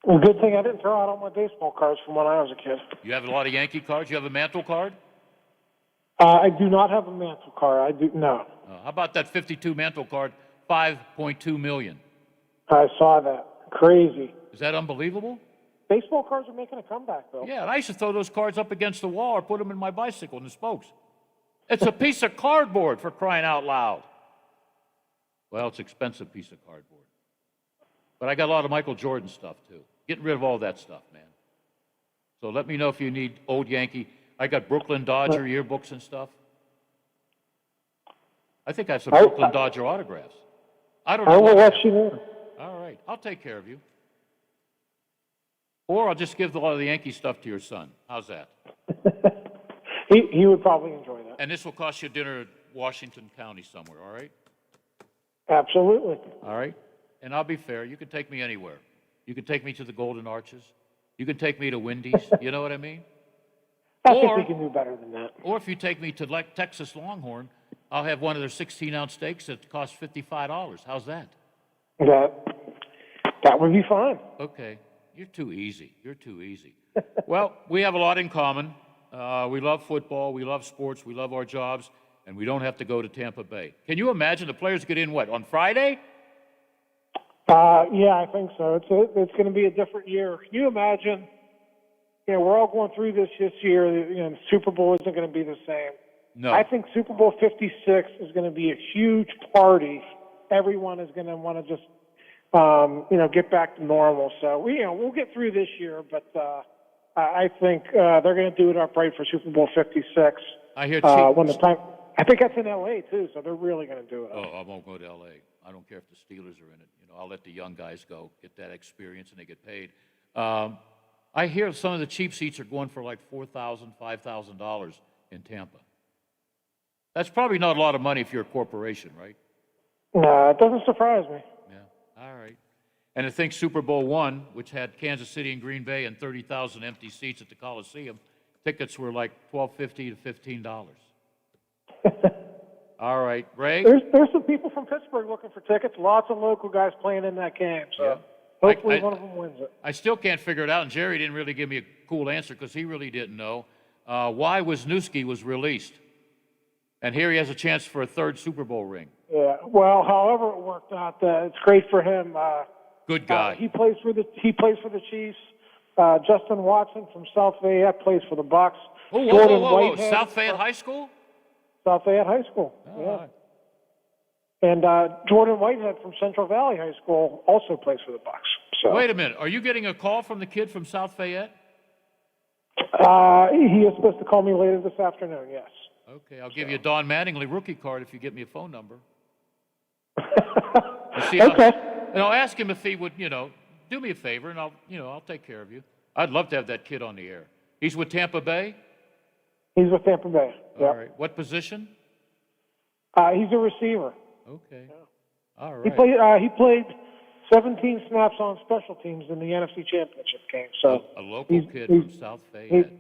Well, good thing I didn't throw out all my baseball cards from when I was a kid. You have a lot of Yankee cards? You have a mantle card? I do not have a mantle card. I do no. How about that 52 mantle card, $5.2 million? I saw that. Crazy. Is that unbelievable? Baseball cards are making a comeback, though. Yeah, and I used to throw those cards up against the wall or put them in my bicycle in the spokes. It's a piece of cardboard, for crying out loud. Well, it's an expensive piece of cardboard. But I got a lot of Michael Jordan stuff, too. Getting rid of all that stuff, man. So let me know if you need old Yankee. I got Brooklyn Dodger yearbooks and stuff. I think I have some Brooklyn Dodger autographs. I don't know. I will let you know. All right. I'll take care of you. Or I'll just give a lot of the Yankee stuff to your son. How's that? He would probably enjoy that. And this will cost you dinner at Washington County somewhere, all right? Absolutely. All right? And I'll be fair. You can take me anywhere. You can take me to the Golden Arches. You can take me to Wendy's. You know what I mean? I think we can do better than that. Or if you take me to Texas Longhorn, I'll have one of their 16-ounce steaks that costs $55. How's that? That would be fine. Okay. You're too easy. You're too easy. Well, we have a lot in common. We love football. We love sports. We love our jobs. And we don't have to go to Tampa Bay. Can you imagine the players get in, what, on Friday? Yeah, I think so. It's going to be a different year. Can you imagine? You know, we're all going through this year. You know, the Super Bowl isn't going to be the same. No. I think Super Bowl 56 is going to be a huge party. Everyone is going to want to just, get back to normal. So we'll get through this year, but I think they're going to do it upright for Super Bowl 56. I hear when the time. I think that's in L.A. too, so they're really going to do it. Oh, I won't go to L.A. I don't care if the Steelers are in it. You know, I'll let the young guys go, get that experience, and they get paid. I hear some of the cheap seats are going for like $4,000, $5,000 in Tampa. That's probably not a lot of money if you're a corporation, right? No, it doesn't surprise me. Yeah, all right. And I think Super Bowl I, which had Kansas City and Green Bay and 30,000 empty seats at the Coliseum, tickets were like $12.50 to $15. All right, Ray? There's some people from Pittsburgh looking for tickets. Lots of local guys playing in that game, so hopefully one of them wins it. I still can't figure it out, and Jerry didn't really give me a cool answer because he really didn't know why Wisniewski was released. And here he has a chance for a third Super Bowl ring. Yeah, well, however it worked out, it's great for him. Good guy. He plays for the Chiefs. Justin Watson from South Fayette plays for the Bucks. Whoa. South Fayette High School? South Fayette High School, yeah. And Jordan Whitehead from Central Valley High School also plays for the Bucks. So. Wait a minute. Are you getting a call from the kid from South Fayette? He is supposed to call me later this afternoon, yes. Okay, I'll give you a Don Mattingly rookie card if you get me a phone number. Okay. And I'll ask him if he would, do me a favor, and I'll take care of you. I'd love to have that kid on the air. He's with Tampa Bay? He's with Tampa Bay. All right. What position? He's a receiver. Okay. Yeah. All right. He played 17 snaps on special teams in the NFC Championship game. So a local kid from South Fayette.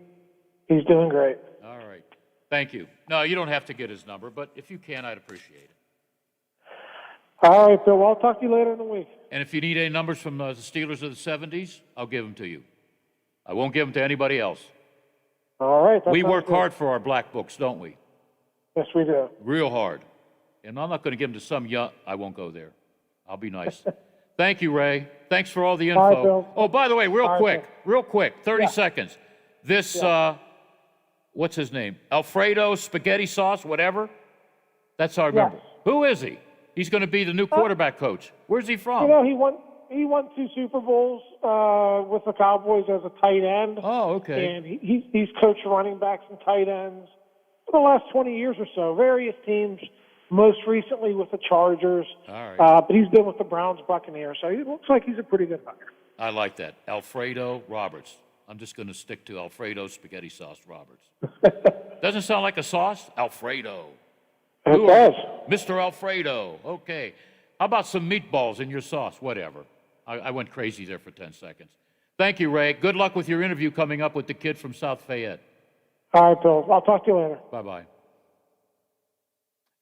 He's doing great. All right. Thank you. No, you don't have to get his number, but if you can, I'd appreciate it. All right, Bill. Well, I'll talk to you later in the week. And if you need any numbers from the Steelers of the 70s, I'll give them to you. I won't give them to anybody else. All right. We work hard for our black books, don't we? Yes, we do. Real hard. And I'm not going to give them to some young. I won't go there. I'll be nice. Thank you, Ray. Thanks for all the info. All right, Bill. Oh, by the way, real All right, quick, 30 seconds. This, what's his name? Alfredo spaghetti sauce, whatever. That's our member. Who is he? He's going to be the new quarterback coach. Where's he from? You know, he won 2 Super Bowls with the Cowboys as a tight end. Oh, okay. And he's coached running backs and tight ends for the last 20 years or so. Various teams, most recently with the Chargers. All right. But he's been with the Browns, Buccaneers, so it looks like he's a pretty good hire. I like that. Alfredo Roberts. I'm just going to stick to Alfredo spaghetti sauce Roberts. Doesn't sound like a sauce? Alfredo. It does. Mr. Alfredo. Okay. How about some meatballs in your sauce? Whatever. I went crazy there for 10 seconds. Thank you, Ray. Good luck with your interview coming up with the kid from South Fayette. All right, Bill. I'll talk to you later. Bye-bye.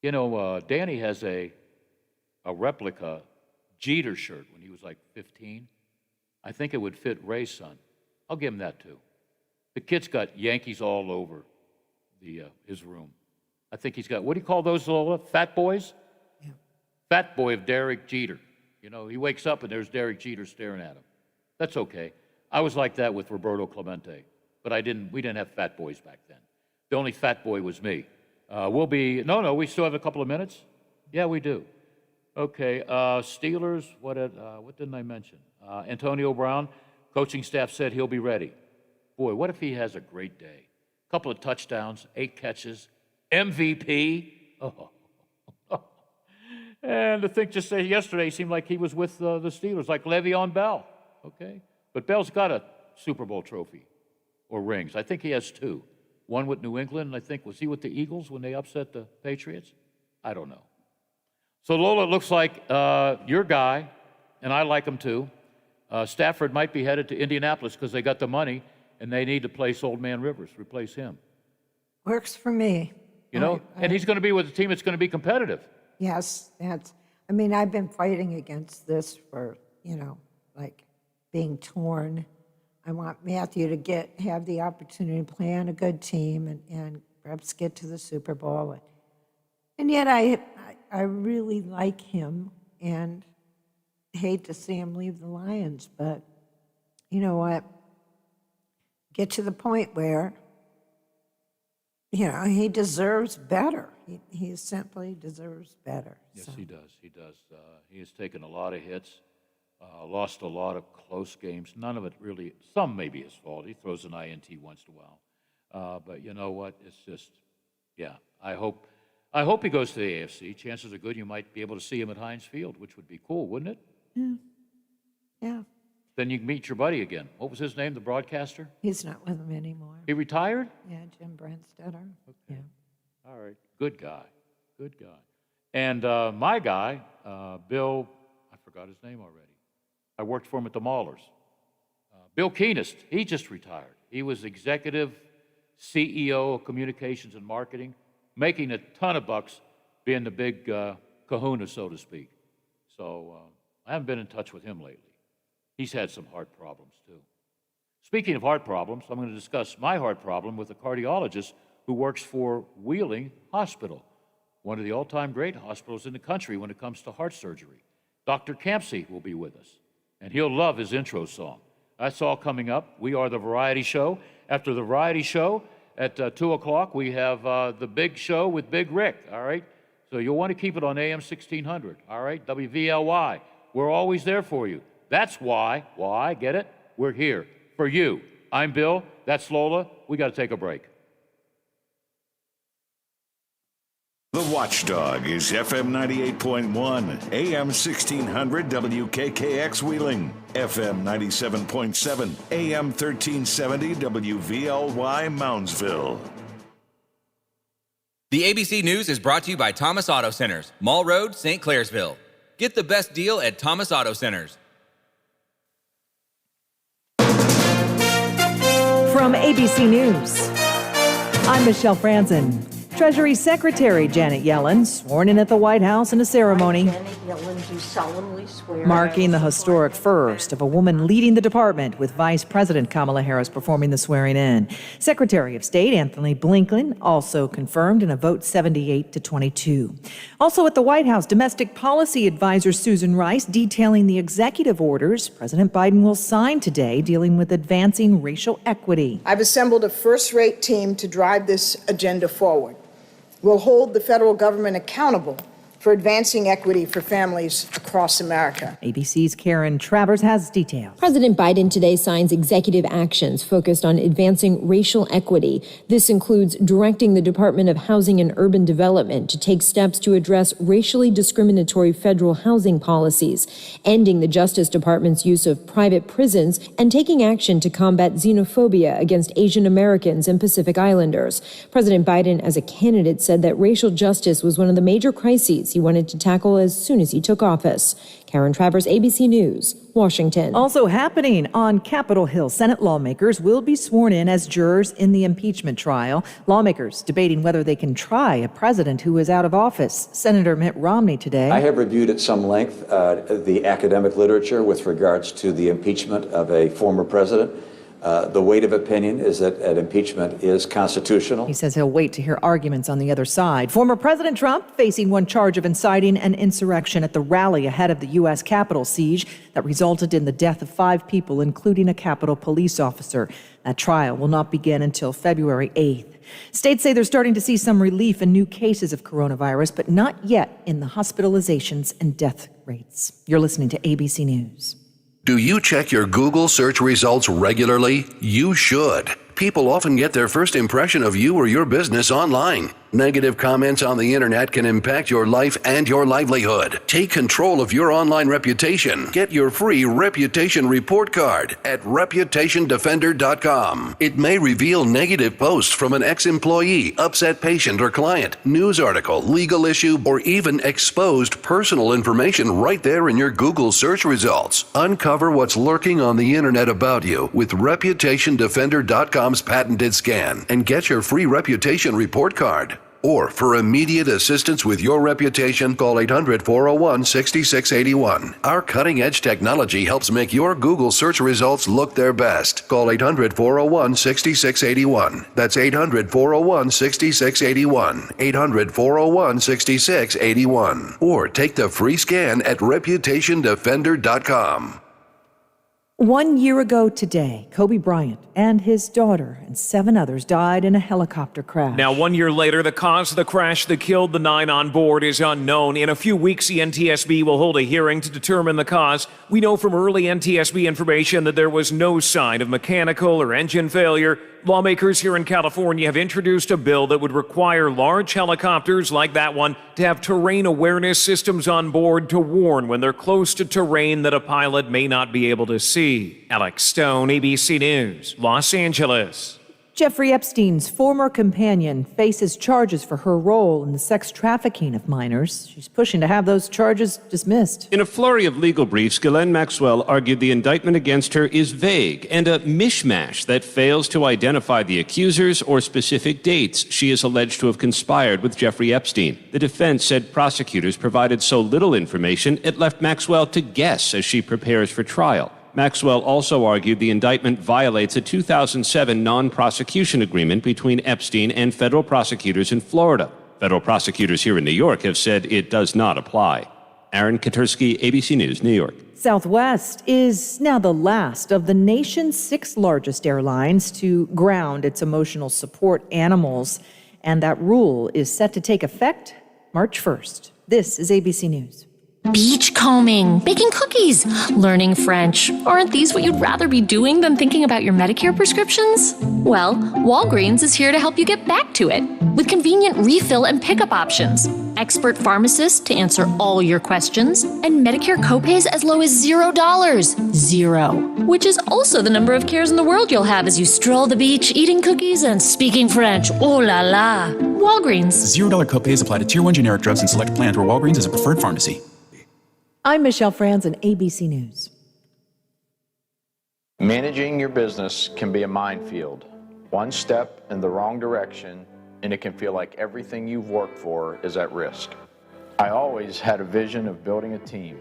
You know, Danny has a replica Jeter shirt when he was like 15. I think it would fit Ray's son. I'll give him that, too. The kid's got Yankees all over his room. I think he's got, what do you call those, Lola? Fat boys? Yeah. Fat boy of Derek Jeter. You know, he wakes up and there's Derek Jeter staring at him. That's okay. I was like that with Roberto Clemente, but we didn't have fat boys back then. The only fat boy was me. We still have a couple of minutes? Yeah, we do. Okay, Steelers, what didn't I mention? Antonio Brown, coaching staff said he'll be ready. Boy, what if he has a great day? A couple of touchdowns, 8 catches, MVP. Oh. And to think, just say yesterday, he seemed like he was with the Steelers, like Le'Veon Bell. Okay, but Bell's got a Super Bowl trophy or rings. I think he has 2. One with New England, and I think, was he with the Eagles when they upset the Patriots? I don't know. So Lola, it looks like your guy, and I like him too. Stafford might be headed to Indianapolis because they got the money, and they need to place Old Man Rivers, replace him. Works for me. You know, and he's going to be with a team that's going to be competitive. Yes, I've been fighting against this for, like being torn. I want Matthew to have the opportunity to play on a good team and perhaps get to the Super Bowl. And yet I really like him and hate to see him leave the Lions, but you know what? Get to the point where, he deserves better. He simply deserves better. Yes, he does. He does. He has taken a lot of hits, lost a lot of close games. None of it really, some may be his fault. He throws an INT once in a while. But you know what? It's just, I hope he goes to the AFC. Chances are good you might be able to see him at Heinz Field, which would be cool, wouldn't it? Yeah. Then you can meet your buddy again. What was his name, the broadcaster? He's not with him anymore. He retired? Yeah, Jim Brandstetter. Okay. Yeah. All right. Good guy. Good guy. And my guy, Bill, I forgot his name already. I worked for him at the Maulers. Bill Keenest, he just retired. He was executive CEO of communications and marketing, making a ton of bucks, being the big kahuna, so to speak. So I haven't been in touch with him lately. He's had some heart problems, too. Speaking of heart problems, I'm going to discuss my heart problem with a cardiologist who works for Wheeling Hospital, one of the all-time great hospitals in the country when it comes to heart surgery. Dr. Campsey will be with us, and he'll love his intro song. That's all coming up. We are the Variety Show. After the Variety Show, at 2 o'clock, we have the Big Show with Big Rick, all right? So you'll want to keep it on AM 1600, all right? WVLY. We're always there for you. That's why, get it? We're here for you. I'm Bill. That's Lola. We got to take a break. The Watchdog is FM 98.1, AM 1600 WKKX Wheeling, FM 97.7, AM 1370 WVLY Moundsville. The ABC News is brought to you by Thomas Auto Centers, Mall Road, St. Clairsville. Get the best deal at Thomas Auto Centers. From ABC News, I'm Michelle Franzen. Treasury Secretary Janet Yellen sworn in at the White House in a ceremony Janet Yellen, do solemnly swear. marking the historic first of a woman leading the department, with Vice President Kamala Harris performing the swearing in. Secretary of State Anthony Blinken also confirmed in a vote 78-22. Also at the White House, Domestic Policy Advisor Susan Rice detailing the executive orders President Biden will sign today dealing with advancing racial equity. I've assembled a first-rate team to drive this agenda forward. We'll hold the federal government accountable for advancing equity for families across America. ABC's Karen Travers has details. President Biden today signs executive actions focused on advancing racial equity. This includes directing the Department of Housing and Urban Development to take steps to address racially discriminatory federal housing policies, ending the Justice Department's use of private prisons, and taking action to combat xenophobia against Asian Americans and Pacific Islanders. President Biden, as a candidate, said that racial justice was one of the major crises he wanted to tackle as soon as he took office. Karen Travers, ABC News, Washington. Also happening on Capitol Hill, Senate lawmakers will be sworn in as jurors in the impeachment trial. Lawmakers debating whether they can try a president who is out of office. Senator Mitt Romney today. I have reviewed at some length the academic literature with regards to the impeachment of a former president. The weight of opinion is that an impeachment is constitutional. He says he'll wait to hear arguments on the other side. Former President Trump facing one charge of inciting an insurrection at the rally ahead of the U.S. Capitol siege that resulted in the death of 5 people, including a Capitol police officer. That trial will not begin until February 8th. States say they're starting to see some relief in new cases of coronavirus, but not yet in the hospitalizations and death rates. You're listening to ABC News. Do you check your Google search results regularly? You should. People often get their first impression of you or your business online. Negative comments on the internet can impact your life and your livelihood. Take control of your online reputation. Get your free reputation report card at reputationdefender.com. It may reveal negative posts from an ex-employee, upset patient or client, news article, legal issue, or even exposed personal information right there in your Google search results. Uncover what's lurking on the internet about you with reputationdefender.com's patented scan and get your free reputation report card. Or for immediate assistance with your reputation, call 800-401-6681. Our cutting-edge technology helps make your Google search results look their best. Call 800-401-6681. That's 800-401-6681. 800-401-6681. Or take the free scan at reputationdefender.com. 1 year ago today, Kobe Bryant and his daughter and 7 others died in a helicopter crash. Now, 1 year later, the cause of the crash that killed the 9 on board is unknown. In a few weeks, the NTSB will hold a hearing to determine the cause. We know from early NTSB information that there was no sign of mechanical or engine failure. Lawmakers here in California have introduced a bill that would require large helicopters like that one to have terrain awareness systems on board to warn when they're close to terrain that a pilot may not be able to see. Alex Stone, ABC News, Los Angeles. Jeffrey Epstein's former companion faces charges for her role in the sex trafficking of minors. She's pushing to have those charges dismissed. In a flurry of legal briefs, Ghislaine Maxwell argued the indictment against her is vague and a mishmash that fails to identify the accusers or specific dates she is alleged to have conspired with Jeffrey Epstein. The defense said prosecutors provided so little information it left Maxwell to guess as she prepares for trial. Maxwell also argued the indictment violates a 2007 non-prosecution agreement between Epstein and federal prosecutors in Florida. Federal prosecutors here in New York have said it does not apply. Aaron Katursky, ABC News, New York. Southwest is now the last of the nation's 6 largest airlines to ground its emotional support animals, and that rule is set to take effect March 1st. This is ABC News. Beachcombing, baking cookies, learning French. Aren't these what you'd rather be doing than thinking about your Medicare prescriptions? Well, Walgreens is here to help you get back to it with convenient refill and pickup options, expert pharmacists to answer all your questions, and Medicare copays as low as $0. 0. Which is also the number of cares in the world you'll have as you stroll the beach, eating cookies and speaking French. Oh la la. Walgreens. $0 copays apply to Tier 1 generic drugs and select plans where Walgreens is a preferred pharmacy. I'm Michelle Franzen, ABC News. Managing your business can be a minefield. One step in the wrong direction, and it can feel like everything you've worked for is at risk. I always had a vision of building a team,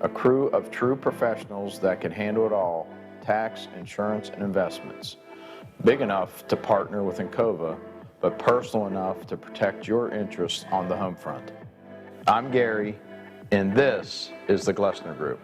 a crew of true professionals that could handle it all, tax, insurance, and investments. Big enough to partner with Encova, but personal enough to protect your interests on the home front. I'm Gary, and this is the Glessner Group.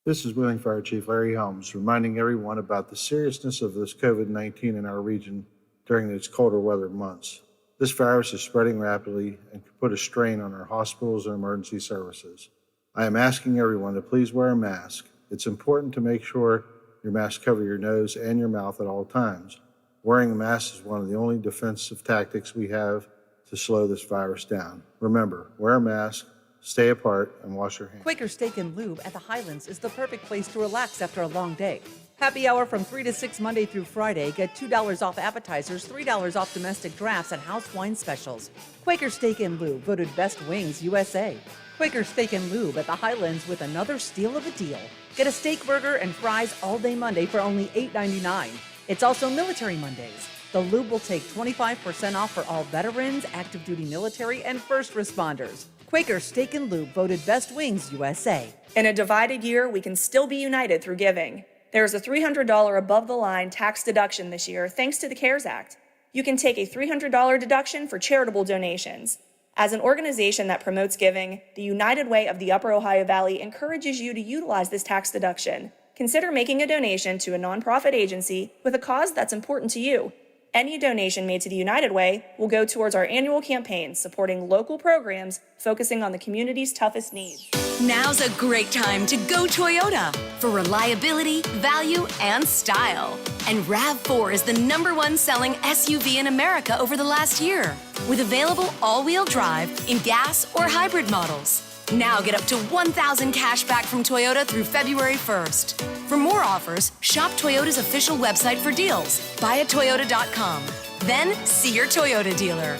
This is Wheeling Fire Chief Larry Helms reminding everyone about the seriousness of this COVID-19 in our region during these colder weather months. This virus is spreading rapidly and could put a strain on our hospitals and emergency services. I am asking everyone to please wear a mask. It's important to make sure your mask covers your nose and your mouth at all times. Wearing a mask is one of the only defensive tactics we have to slow this virus down. Remember, wear a mask, stay apart, and wash your hands. Quaker Steak and Lube at the Highlands is the perfect place to relax after a long day. Happy hour from 3 to 6 Monday through Friday. Get $2 off appetizers, $3 off domestic drafts, and house wine specials. Quaker Steak and Lube, voted Best Wings USA. Quaker Steak and Lube at the Highlands with another steal of a deal. Get a steak burger and fries all day Monday for only $8.99. It's also Military Mondays. The Lube will take 25% off for all veterans, active duty military, and first responders. Quaker Steak and Lube, voted Best Wings USA. In a divided year, we can still be united through giving. There is a $300 above-the-line tax deduction this year thanks to the CARES Act. You can take a $300 deduction for charitable donations. As an organization that promotes giving, the United Way of the Upper Ohio Valley encourages you to utilize this tax deduction. Consider making a donation to a nonprofit agency with a cause that's important to you. Any donation made to the United Way will go towards our annual campaign supporting local programs focusing on the community's toughest needs. Now's a great time to go Toyota for reliability, value, and style. And RAV4 is the #1 selling SUV in America over the last year, with available all-wheel drive in gas or hybrid models. Now get up to $1,000 cash back from Toyota through February 1st. For more offers, shop Toyota's official website for deals. Buyatoyota.com. Then see your Toyota dealer.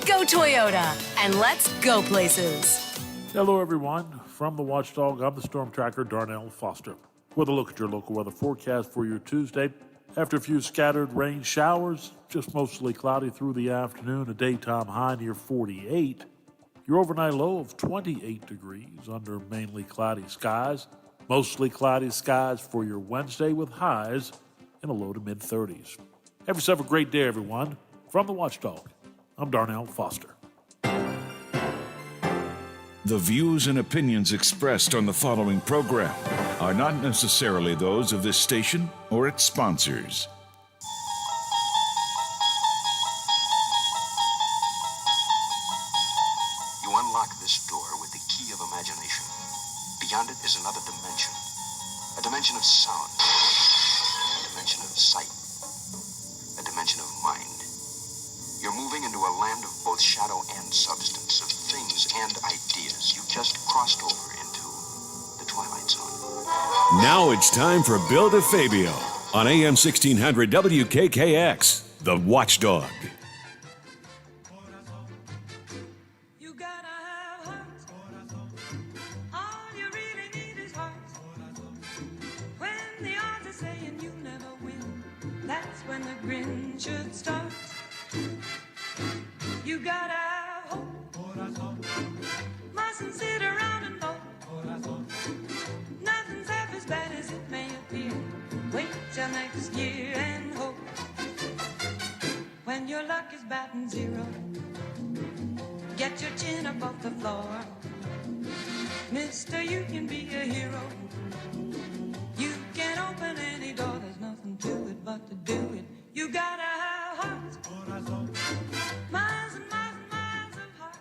Go Toyota, and let's go places. Hello, everyone. From the Watchdog, I'm the Storm Tracker, Darnell Foster. With a look at your local weather forecast for your Tuesday. After a few scattered rain showers, just mostly cloudy through the afternoon, a daytime high near 48. Your overnight low of 28 degrees under mainly cloudy skies. Mostly cloudy skies for your Wednesday with highs in the low to mid-30s. Have yourself a great day, everyone. From the Watchdog, I'm Darnell Foster. The views and opinions expressed on the following program are not necessarily those of this station or its sponsors. You unlock this door with the key of imagination. Beyond it is another dimension. A dimension of sound. A dimension of sight. A dimension of mind. You're moving into a land of both shadow and substance, of things and ideas. You just crossed over into the Twilight Zone. Now it's time for Bill DeFabio on AM 1600 WKKX, The Watchdog. Should start. You gotta have hope. Mustn't sit around and mope. Nothing's half as bad as it may appear. Wait till next year and hope. When your luck is batting zero, get your chin above the floor. Mister, you can be a hero. You can open any door, there's nothing to it but to do it. You gotta have heart. Miles and miles and miles of heart.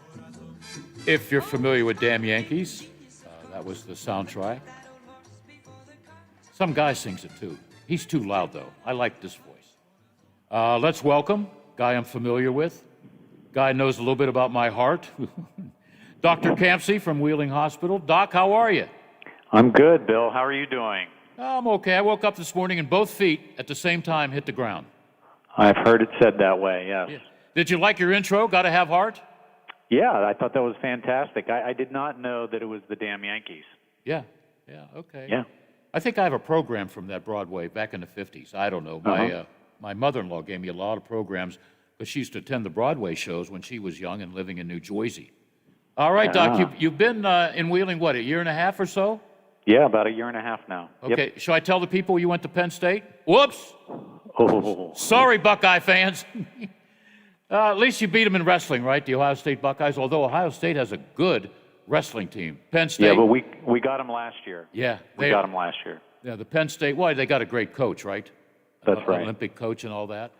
If you're familiar with Damn Yankees, that was the soundtrack. Some guy sings it too. He's too loud though. I like this voice. Let's welcome guy I'm familiar with. Guy knows a little bit about my heart. Dr. Campsey from Wheeling Hospital. Doc, how are you? I'm good, Bill. How are you doing? I'm okay. I woke up this morning and both feet at the same time hit the ground. I've heard it said that way, yes. Yeah. Did you like your intro, Gotta Have Heart? Yeah, I thought that was fantastic. I did not know that it was the Damn Yankees. Yeah, okay. Yeah. I think I have a program from that Broadway back in the 50s. I don't know. My mother-in-law gave me a lot of programs, but she used to attend the Broadway shows when she was young and living in New Jersey. All right, Doc, you've been in Wheeling, what, a year and a half or so? Yeah, about a year and a half now. Okay, Yep. shall I tell the people you went to Penn State? Whoops! Oh. Sorry, Buckeye fans. At least you beat them in wrestling, right? The Ohio State Buckeyes, although Ohio State has a good wrestling team. Penn State. Yeah, but we got them last year. Yeah. We got them last year. Yeah, the Penn State, why, they got a great coach, right? That's right. Olympic coach and all that.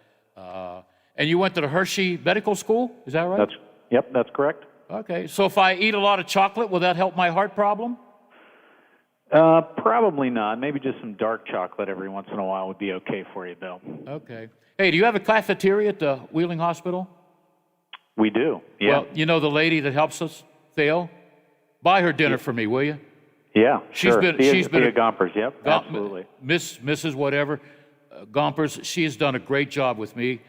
And you went to the Hershey Medical School, is that right? That's correct. Okay, so if I eat a lot of chocolate, will that help my heart problem? Probably not. Maybe just some dark chocolate every once in a while would be okay for you, Bill. Okay. Hey, do you have a cafeteria at the Wheeling Hospital? We do, yeah. Well, you know the lady that helps us, Theo? Buy her dinner for me, will you? Yeah, She's sure. been Thea Gompers, yep, Gom- absolutely. Mrs. whatever, Gompers, she has done a great job with me.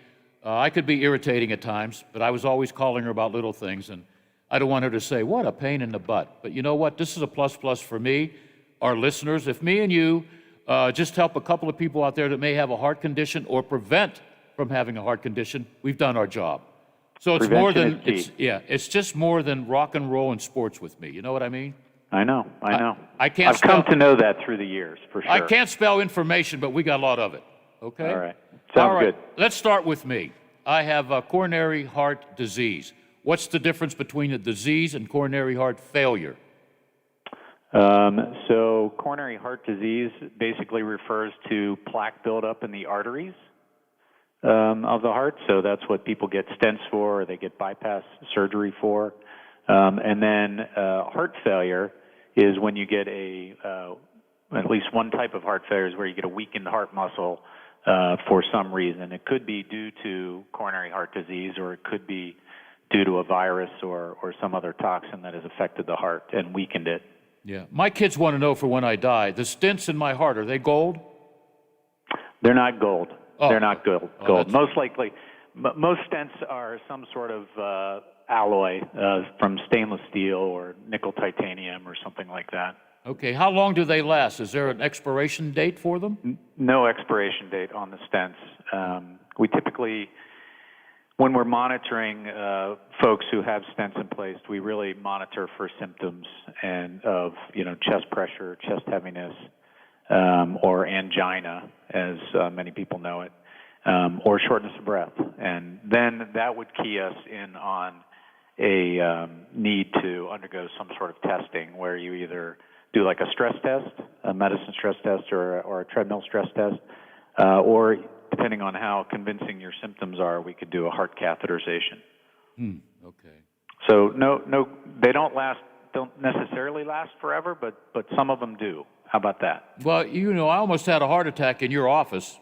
I could be irritating at times, but I was always calling her about little things, and I don't want her to say, what a pain in the butt. But you know what? This is a plus for me, our listeners. If me and you just help a couple of people out there that may have a heart condition or prevent from having a heart condition, we've done our job. So it's more than, it's just more than rock and roll and sports with me. You know what I mean? I know. I can't I've come to know that through the years, for sure. I can't spell information, but we got a lot of it. Okay? All right. Sounds good. Let's start with me. I have coronary heart disease. What's the difference between a disease and coronary heart failure? So coronary heart disease basically refers to plaque buildup in the arteries of the heart. So that's what people get stents for, or they get bypass surgery for. And then heart failure is when you get at least one type of heart failure is where you get a weakened heart muscle for some reason. It could be due to coronary heart disease, or it could be due to a virus or some other toxin that has affected the heart and weakened it. Yeah. My kids want to know for when I die, the stents in my heart, are they gold? They're not gold. Oh. They're not gold. Most likely, most stents are some sort of alloy from stainless steel or nickel titanium or something like that. Okay. How long do they last? Is there an expiration date for them? No expiration date on the stents. We typically, when we're monitoring folks who have stents in place, we really monitor for symptoms of chest pressure, chest heaviness, or angina, as many people know it, or shortness of breath. And then that would key us in on a need to undergo some sort of testing where you either do like a stress test, a medicine stress test, or a treadmill stress test, or depending on how convincing your symptoms are, we could do a heart catheterization. Okay. So no, they don't necessarily last forever, but some of them do. How about that? Well, I almost had a heart attack in your office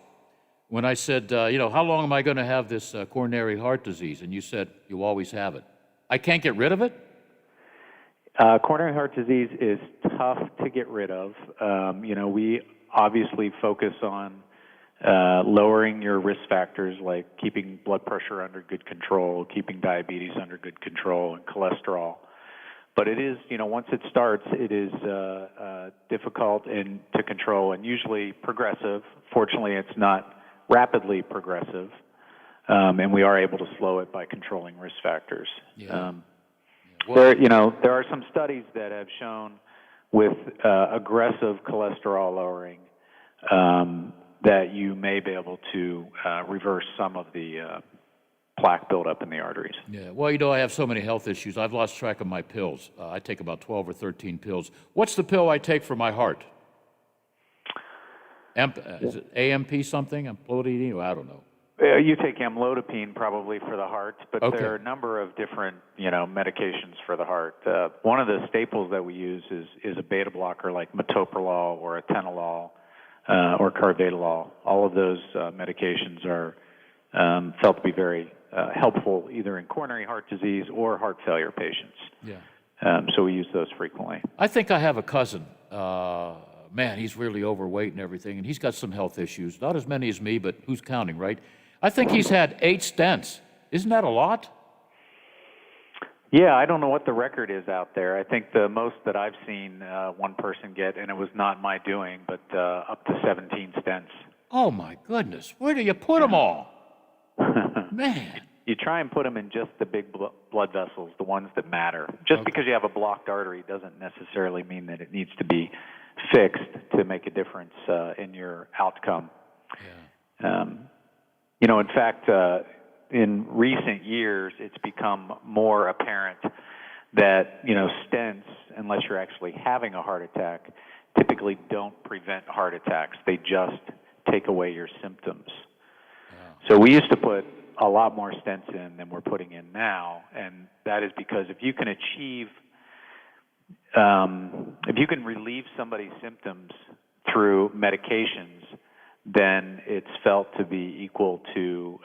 when I said, how long am I going to have this coronary heart disease? And you said, you always have it. I can't get rid of it? Coronary heart disease is tough to get rid of. We obviously focus on lowering your risk factors like keeping blood pressure under good control, keeping diabetes under good control, and cholesterol. But it is, once it starts, it is difficult to control and usually progressive. Fortunately, it's not rapidly progressive, and we are able to slow it by controlling risk factors. Yeah. There are some studies that have shown with aggressive cholesterol lowering that you may be able to reverse some of the plaque buildup in the arteries. Yeah, well, I have so many health issues. I've lost track of my pills. I take about 12 or 13 pills. What's the pill I take for my heart? Is it AMP something? Amlodipine? I don't know. You take amlodipine probably for the heart, but Okay. there are a number of different, medications for the heart. One of the staples that we use is a beta blocker like metoprolol or atenolol or carvedilol. All of those medications are felt to be very helpful either in coronary heart disease or heart failure patients. Yeah. So we use those frequently. I think I have a cousin. Man, he's really overweight and everything, and he's got some health issues. Not as many as me, but who's counting, right? I think he's had 8 stents. Isn't that a lot? Yeah, I don't know what the record is out there. I think the most that I've seen one person get, and it was not my doing, but up to 17 stents. Oh, my goodness. Where do you put them all? Man. You try and put them in just the big blood vessels, the ones that matter. Just because you have a blocked artery doesn't necessarily mean that it needs to be fixed to make a difference in your outcome. Yeah. You know, in fact, in recent years, it's become more apparent that, you know, stents, unless you're actually having a heart attack, typically don't prevent heart attacks. They just take away your symptoms. Yeah. So we used to put a lot more stents in than we're putting in now, and that is because if you can achieve, if you can relieve somebody's symptoms through medications, then it's felt to be equal to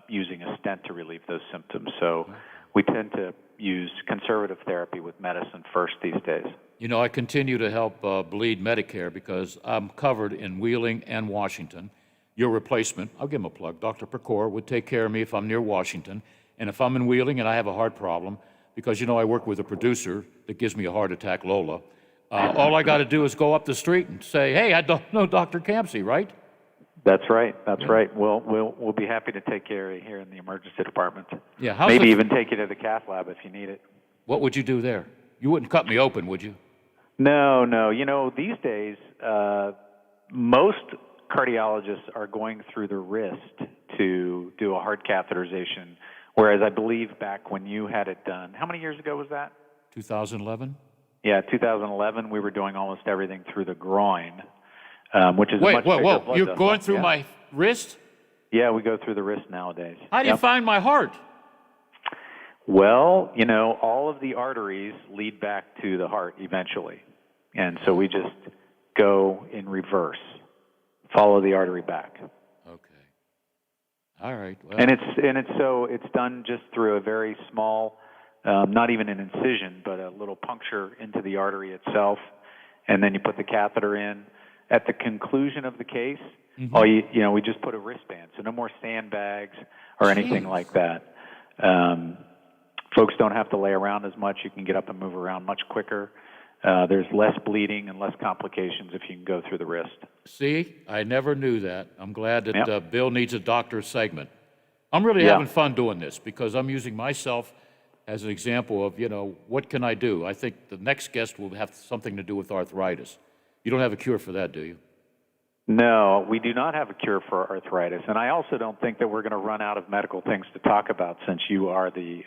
using a stent to relieve those symptoms. So we tend to use conservative therapy with medicine first these days. You know, I continue to help bleed Medicare because I'm covered in Wheeling and Washington. Your replacement, I'll give him a plug, Dr. Pecor, would take care of me if I'm near Washington. And if I'm in Wheeling and I have a heart problem, because, you know, I work with a producer that gives me a heart attack, Lola, all I got to do is go up the street and say, hey, I don't know Dr. Campsey, right? That's right. That's right. We'll be happy to take care of you here in the emergency department. Yeah. Maybe even take you to the cath lab if you need it. What would you do there? You wouldn't cut me open, would you? No. You know, these days, most cardiologists are going through the wrist to do a heart catheterization, whereas I believe back when you had it done, how many years ago was that? 2011? Yeah, 2011, we were doing almost everything through the groin, which is a much bigger blood You're vessel. going through my wrist? Yeah, we go through the wrist nowadays. How do you find my heart? Well, you know, all of the arteries lead back to the heart eventually. And so we just go in reverse. Follow the artery back. Okay. All right. Well. And it's done just through a very small, not even an incision, but a little puncture into the artery itself, and then you put the catheter in. At the conclusion of the case, we just put a wristband, so no more sandbags or anything like that. Folks don't have to lay around as much. You can get up and move around much quicker. There's less bleeding and less complications if you can go through the wrist. See, I never knew that. I'm glad that Bill needs a doctor segment. I'm really having fun doing this because I'm using myself as an example of, you know, what can I do? I think the next guest will have something to do with arthritis. You don't have a cure for that, do you? No, we do not have a cure for arthritis. And I also don't think that we're going to run out of medical things to talk about since you are the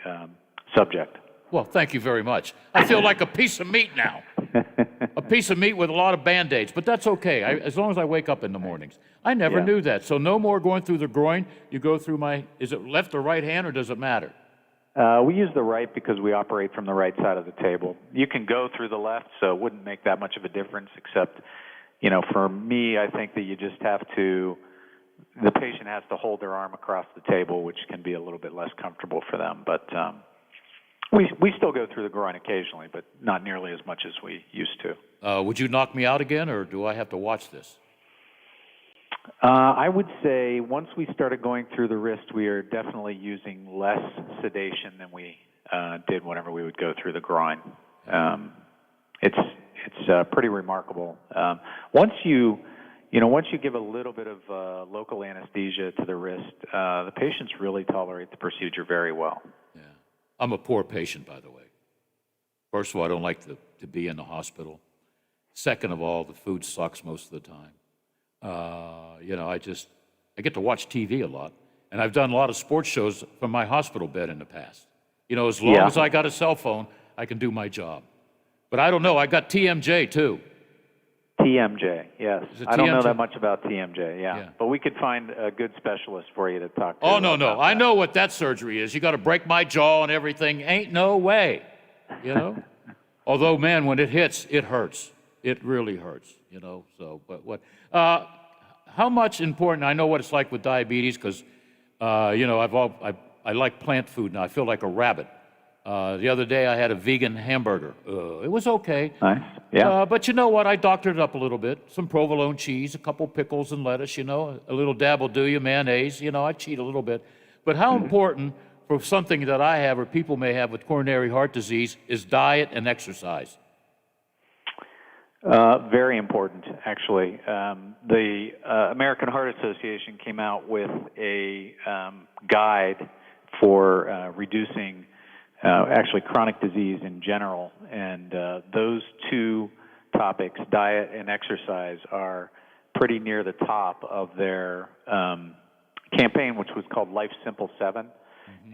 subject. Well, thank you very much. I feel like a piece of meat now. A piece of meat with a lot of Band-Aids, but that's okay, as long as I wake up in the mornings. I never knew that. So no more going through the groin. You go through is it left or right hand, or does it matter? We use the right because we operate from the right side of the table. You can go through the left, so it wouldn't make that much of a difference, except, you know, for me, I think that you just have to, the patient has to hold their arm across the table, which can be a little bit less comfortable for them. But we still go through the groin occasionally, but not nearly as much as we used to. Would you knock me out again, or do I have to watch this? I would say once we started going through the wrist, we are definitely using less sedation than we did whenever we would go through the groin. It's pretty remarkable. Once you give a little bit of local anesthesia to the wrist, the patients really tolerate the procedure very well. Yeah. I'm a poor patient, by the way. First of all, I don't like to be in the hospital. Second of all, the food sucks most of the time. I get to watch TV a lot, and I've done a lot of sports shows from my hospital bed in the past. You know, as long as I got a cell phone, I can do my job. But I don't know, I got TMJ too. TMJ, yes. I don't know that much about TMJ, yeah. But we could find a good specialist for you to talk to. Oh, no. I know what that surgery is. You got to break my jaw and everything. Ain't no way, you know? Although, man, when it hits, it hurts. It really hurts, you know? So, but what? How much important, I know what it's like with diabetes because, I like plant food now. I feel like a rabbit. The other day I had a vegan hamburger. It was okay. Nice, yeah. But you know what? I doctored it up a little bit. Some provolone cheese, a couple pickles and lettuce, you know. A little dab will do you, mayonnaise. You know, I cheat a little bit. But how important for something that I have or people may have with coronary heart disease is diet and exercise. Very important, actually. The American Heart Association came out with a guide for reducing actually chronic disease in general, and those two topics, diet and exercise, are pretty near the top of their campaign, which was called Life Simple 7,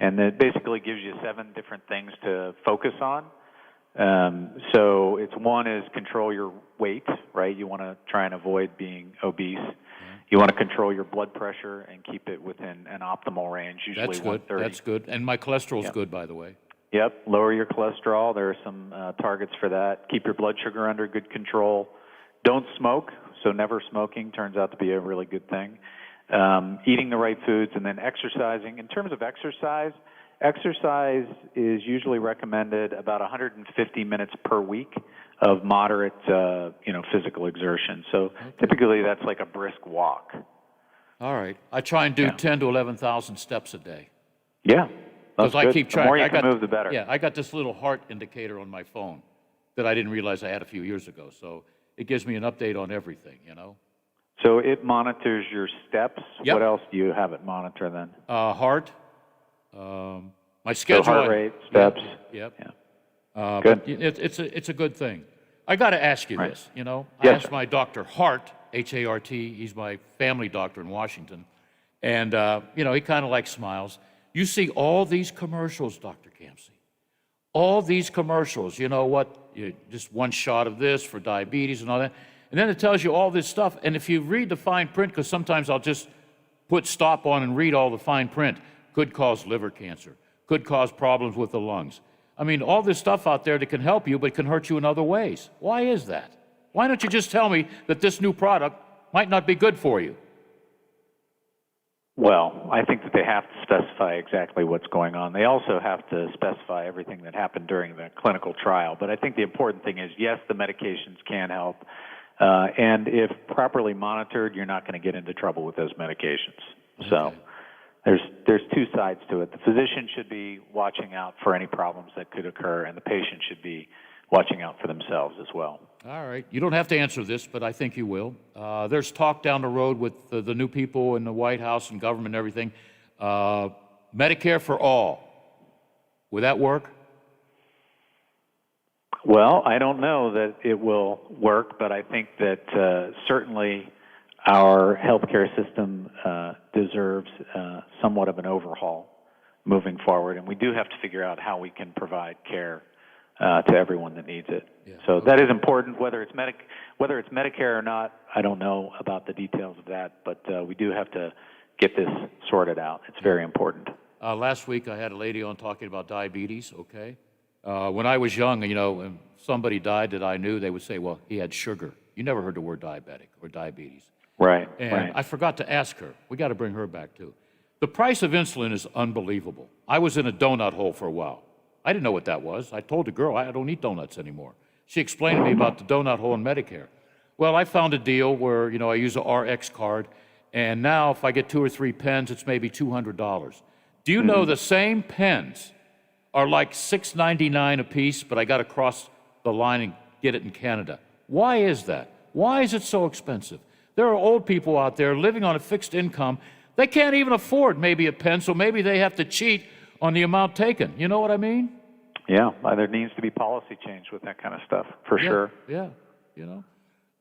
and it basically gives you 7 different things to focus on. So it's one is control your weight, right? You want to try and avoid being obese. You want to control your blood pressure and keep it within an optimal range, usually That's good. 130. That's good. And my cholesterol's good, by the way. Yep, lower your cholesterol. There are some targets for that. Keep your blood sugar under good control. Don't smoke, so never smoking turns out to be a really good thing. Eating the right foods, and then exercising. In terms of exercise is usually recommended about 150 minutes per week of moderate, physical exertion. So typically that's like a brisk walk. All right. I try and do 10 to 11,000 steps a day. Yeah. Because I keep track. The more you can move, the better. Yeah, I got this little heart indicator on my phone that I didn't realize I had a few years ago. So it gives me an update on everything, So it monitors your steps. Yep. What else do you have it monitor then? Heart, my schedule. So heart rate, steps. Yep. Good. But it's a good thing. I got to ask you this. I asked my doctor Hart, H-A-R-T. He's my family doctor in Washington, and he kind of like smiles. You see all these commercials, Dr. Campsey. All these commercials. You know what? Just one shot of this for diabetes and all that. And then it tells you all this stuff. And if you read the fine print, because sometimes I'll just put stop on and read all the fine print, could cause liver cancer, could cause problems with the lungs. I mean, all this stuff out there that can help you, but can hurt you in other ways. Why is that? Why don't you just tell me that this new product might not be good for you? Well, I think that they have to specify exactly what's going on. They also have to specify everything that happened during the clinical trial. But I think the important thing is, yes, the medications can help. And if properly monitored, you're not going to get into trouble with those medications. So there's two sides to it. The physician should be watching out for any problems that could occur, and the patient should be watching out for themselves as well. All right. You don't have to answer this, but I think you will. There's talk down the road with the new people in the White House and government and everything. Medicare for all. Would that work? Well, I don't know that it will work, but I think that certainly our healthcare system deserves somewhat of an overhaul moving forward, and we do have to figure out how we can provide care to everyone that needs it. Yeah. So that is important. Whether it's Medicare or not, I don't know about the details of that, but we do have to get this sorted out. It's very important. Last week I had a lady on talking about diabetes, okay? When I was young, when somebody died that I knew, they would say, well, he had sugar. You never heard the word diabetic or diabetes. Right, And right. I forgot to ask her. We got to bring her back, too. The price of insulin is unbelievable. I was in a donut hole for a while. I didn't know what that was. I told the girl, I don't eat donuts anymore. She explained to me about the donut hole in Medicare. Well, I found a deal where, I use a RX card, and now if I get 2 or 3 pens, it's maybe $200. Do you know the same pens are like $6.99 a piece, but I got to cross the line and get it in Canada? Why is that? Why is it so expensive? There are old people out there living on a fixed income. They can't even afford maybe a pen, so maybe they have to cheat on the amount taken. You know what I mean? Yeah, there needs to be policy change with that kind of stuff, for sure. Yeah,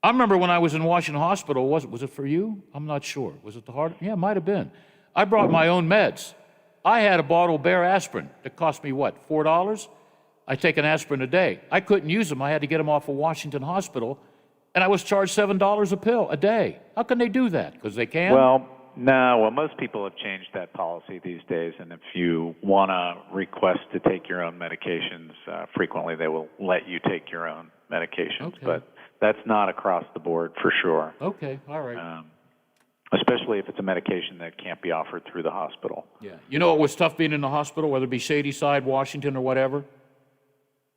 I remember when I was in Washington Hospital, was it for you? I'm not sure. Was it the heart? Yeah, it might have been. I brought my own meds. I had a bottle of Bear aspirin that cost me, what, $4? I take an aspirin a day. I couldn't use them. I had to get them off of Washington Hospital, and I was charged $7 a pill a day. How can they do that? Because they can? Well, most people have changed that policy these days, and if you want to request to take your own medications, frequently they will let you take your own medications. Okay. But that's not across the board for sure. Okay, all right. Especially if it's a medication that can't be offered through the hospital. Yeah. You know it was tough being in the hospital, whether it be Shadyside, Washington, or whatever?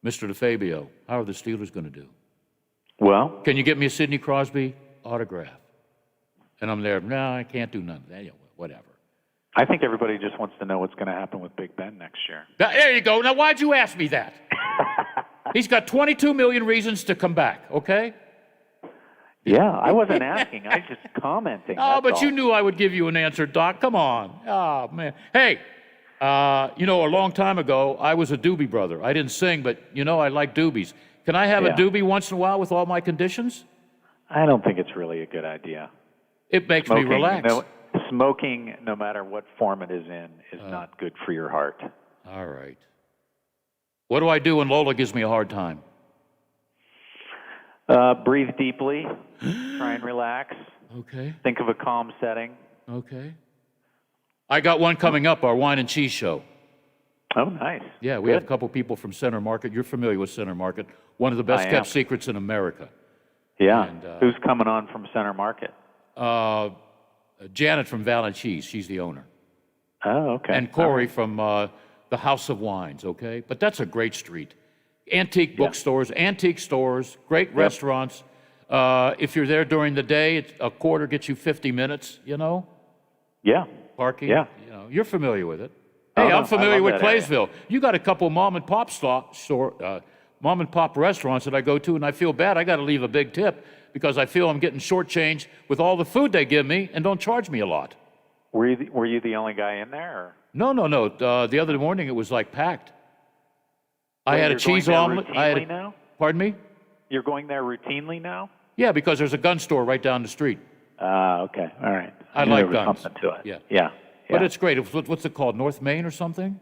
Mr. DeFabio, how are the Steelers going to do? Well? Can you get me a Sidney Crosby autograph? And I'm there, no, I can't do none of that, whatever. I think everybody just wants to know what's going to happen with Big Ben next year. There you go. Now, why'd you ask me that? He's got 22 million reasons to come back, okay? Yeah, I wasn't asking. I was just commenting. Oh, but all. you knew I would give you an answer, Doc. Come on. Oh, man. Hey, a long time ago, I was a doobie brother. I didn't sing, but, I like doobies. Can I have a doobie once in a while with all my conditions? I don't think it's really a good idea. It makes me relax. Smoking, no matter what form it is in, is not good for your heart. All right. What do I do when Lola gives me a hard time? Breathe deeply. Try and relax. Okay. Think of a calm setting. Okay. I got one coming up, our wine and cheese show. Oh, nice. Yeah, we have a couple people from Center Market. You're familiar with Center Market. One of the best kept secrets in America. Yeah. And, who's coming on from Center Market? Janet from Valley Cheese. She's the owner. Oh, okay. And Corey from the House of Wines, okay? But that's a great street. Antique bookstores, antique stores, great restaurants. If you're there during the day, a quarter gets you 50 minutes, Yeah. Parking. Yeah. You're familiar with it. Hey, I'm familiar with Claysville. You got a couple mom and pop mom and pop restaurants that I go to, and I feel bad. I got to leave a big tip because I feel I'm getting shortchanged with all the food they give me and don't charge me a lot. Were you the only guy in there? Or? No. The other morning it was like packed. Well, I had a cheese omelet. Now? Pardon me? You're going there routinely now? Yeah, because there's a gun store right down the street. Okay. All right. I like guns. Something to it. Yeah. But it's great. What's it called? North Main or something?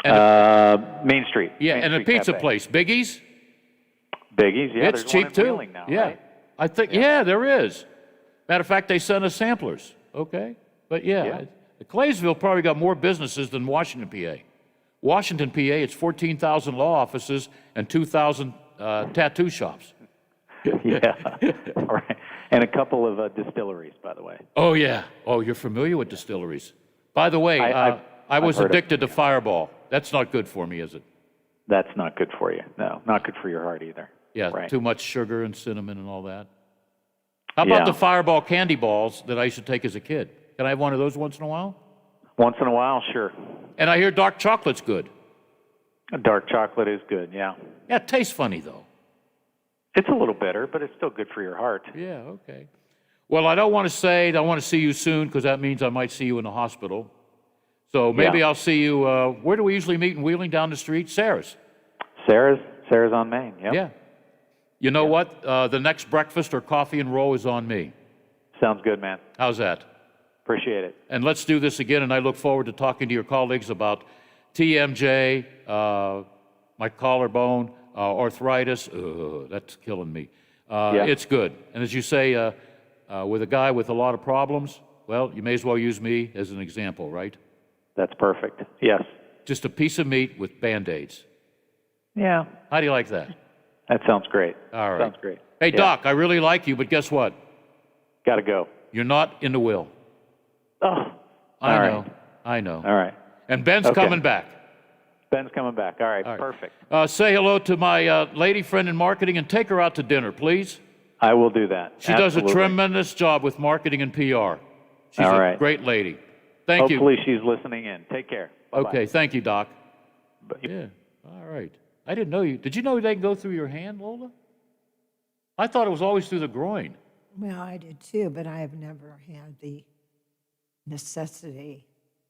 And Main Street. Yeah, Main and Street a pizza Cafe. place. Biggie's? Biggies, yeah. It's there's cheap one in too. Wheeling now, Yeah. right? I think, there is. Matter of fact, they sent us samplers. Okay. But Claysville probably got more businesses than Washington, PA. Washington, PA, it's 14,000 law offices and 2,000 tattoo shops. Yeah. All right. And a couple of distilleries, by the way. Oh, yeah. Oh, you're familiar with distilleries. By the way, I was addicted to Fireball. That's not good for me, is it? That's not good for you. No, not good for your heart either. Yeah, right. Too much sugar and cinnamon and all that. How about the Fireball candy balls that I used to take as a kid? Can I have one of those once in a while? Once in a while, sure. And I hear dark chocolate's good. Dark chocolate is good, yeah. Yeah, it tastes funny, though. It's a little bitter, but it's still good for your heart. Yeah, okay. Well, I don't want to say I want to see you soon because that means I might see you in the hospital. So maybe I'll see you, where do we usually meet in Wheeling? Down the street? Sarah's. Sarah's on Main, yep. Yeah. You know what? The next breakfast or coffee and roll is on me. Sounds good, man. How's that? Appreciate it. And let's do this again, and I look forward to talking to your colleagues about TMJ, my collarbone, arthritis. That's killing me. It's good. And as you say, with a guy with a lot of problems, well, you may as well use me as an example, right? That's perfect. Yes. Just a piece of meat with Band-Aids. Yeah. How do you like that? That sounds great. All right. Sounds great. Hey, Doc, I really like you, but guess what? Got to go. You're not in the will. Oh. I know. All right. And Ben's coming back. Ben's coming back. All right. Perfect. Say hello to my lady friend in marketing and take her out to dinner, please. I will do that. She does a tremendous job with marketing and PR. She's a great lady. Thank you. Hopefully she's listening in. Take care. Bye-bye. Okay. Thank you, Doc. Yeah. All right. I didn't know you. Did you know they can go through your hand, Lola? I thought it was always through the groin. Well, I did too, but I have never had the necessity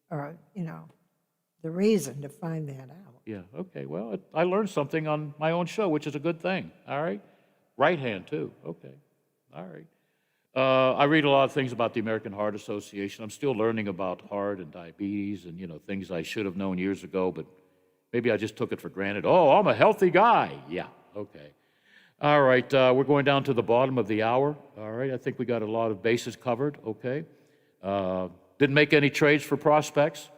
or, the reason to find that out. Yeah, okay. Well, I learned something on my own show, which is a good thing, all right? Right hand, too. Okay, all right. I read a lot of things about the American Heart Association. I'm still learning about heart and diabetes and, things I should have known years ago, but maybe I just took it for granted. Oh, I'm a healthy guy. Yeah, okay. All right, we're going down to the bottom of the hour. All right, I think we got a lot of bases covered, okay. Didn't make any trades for prospects.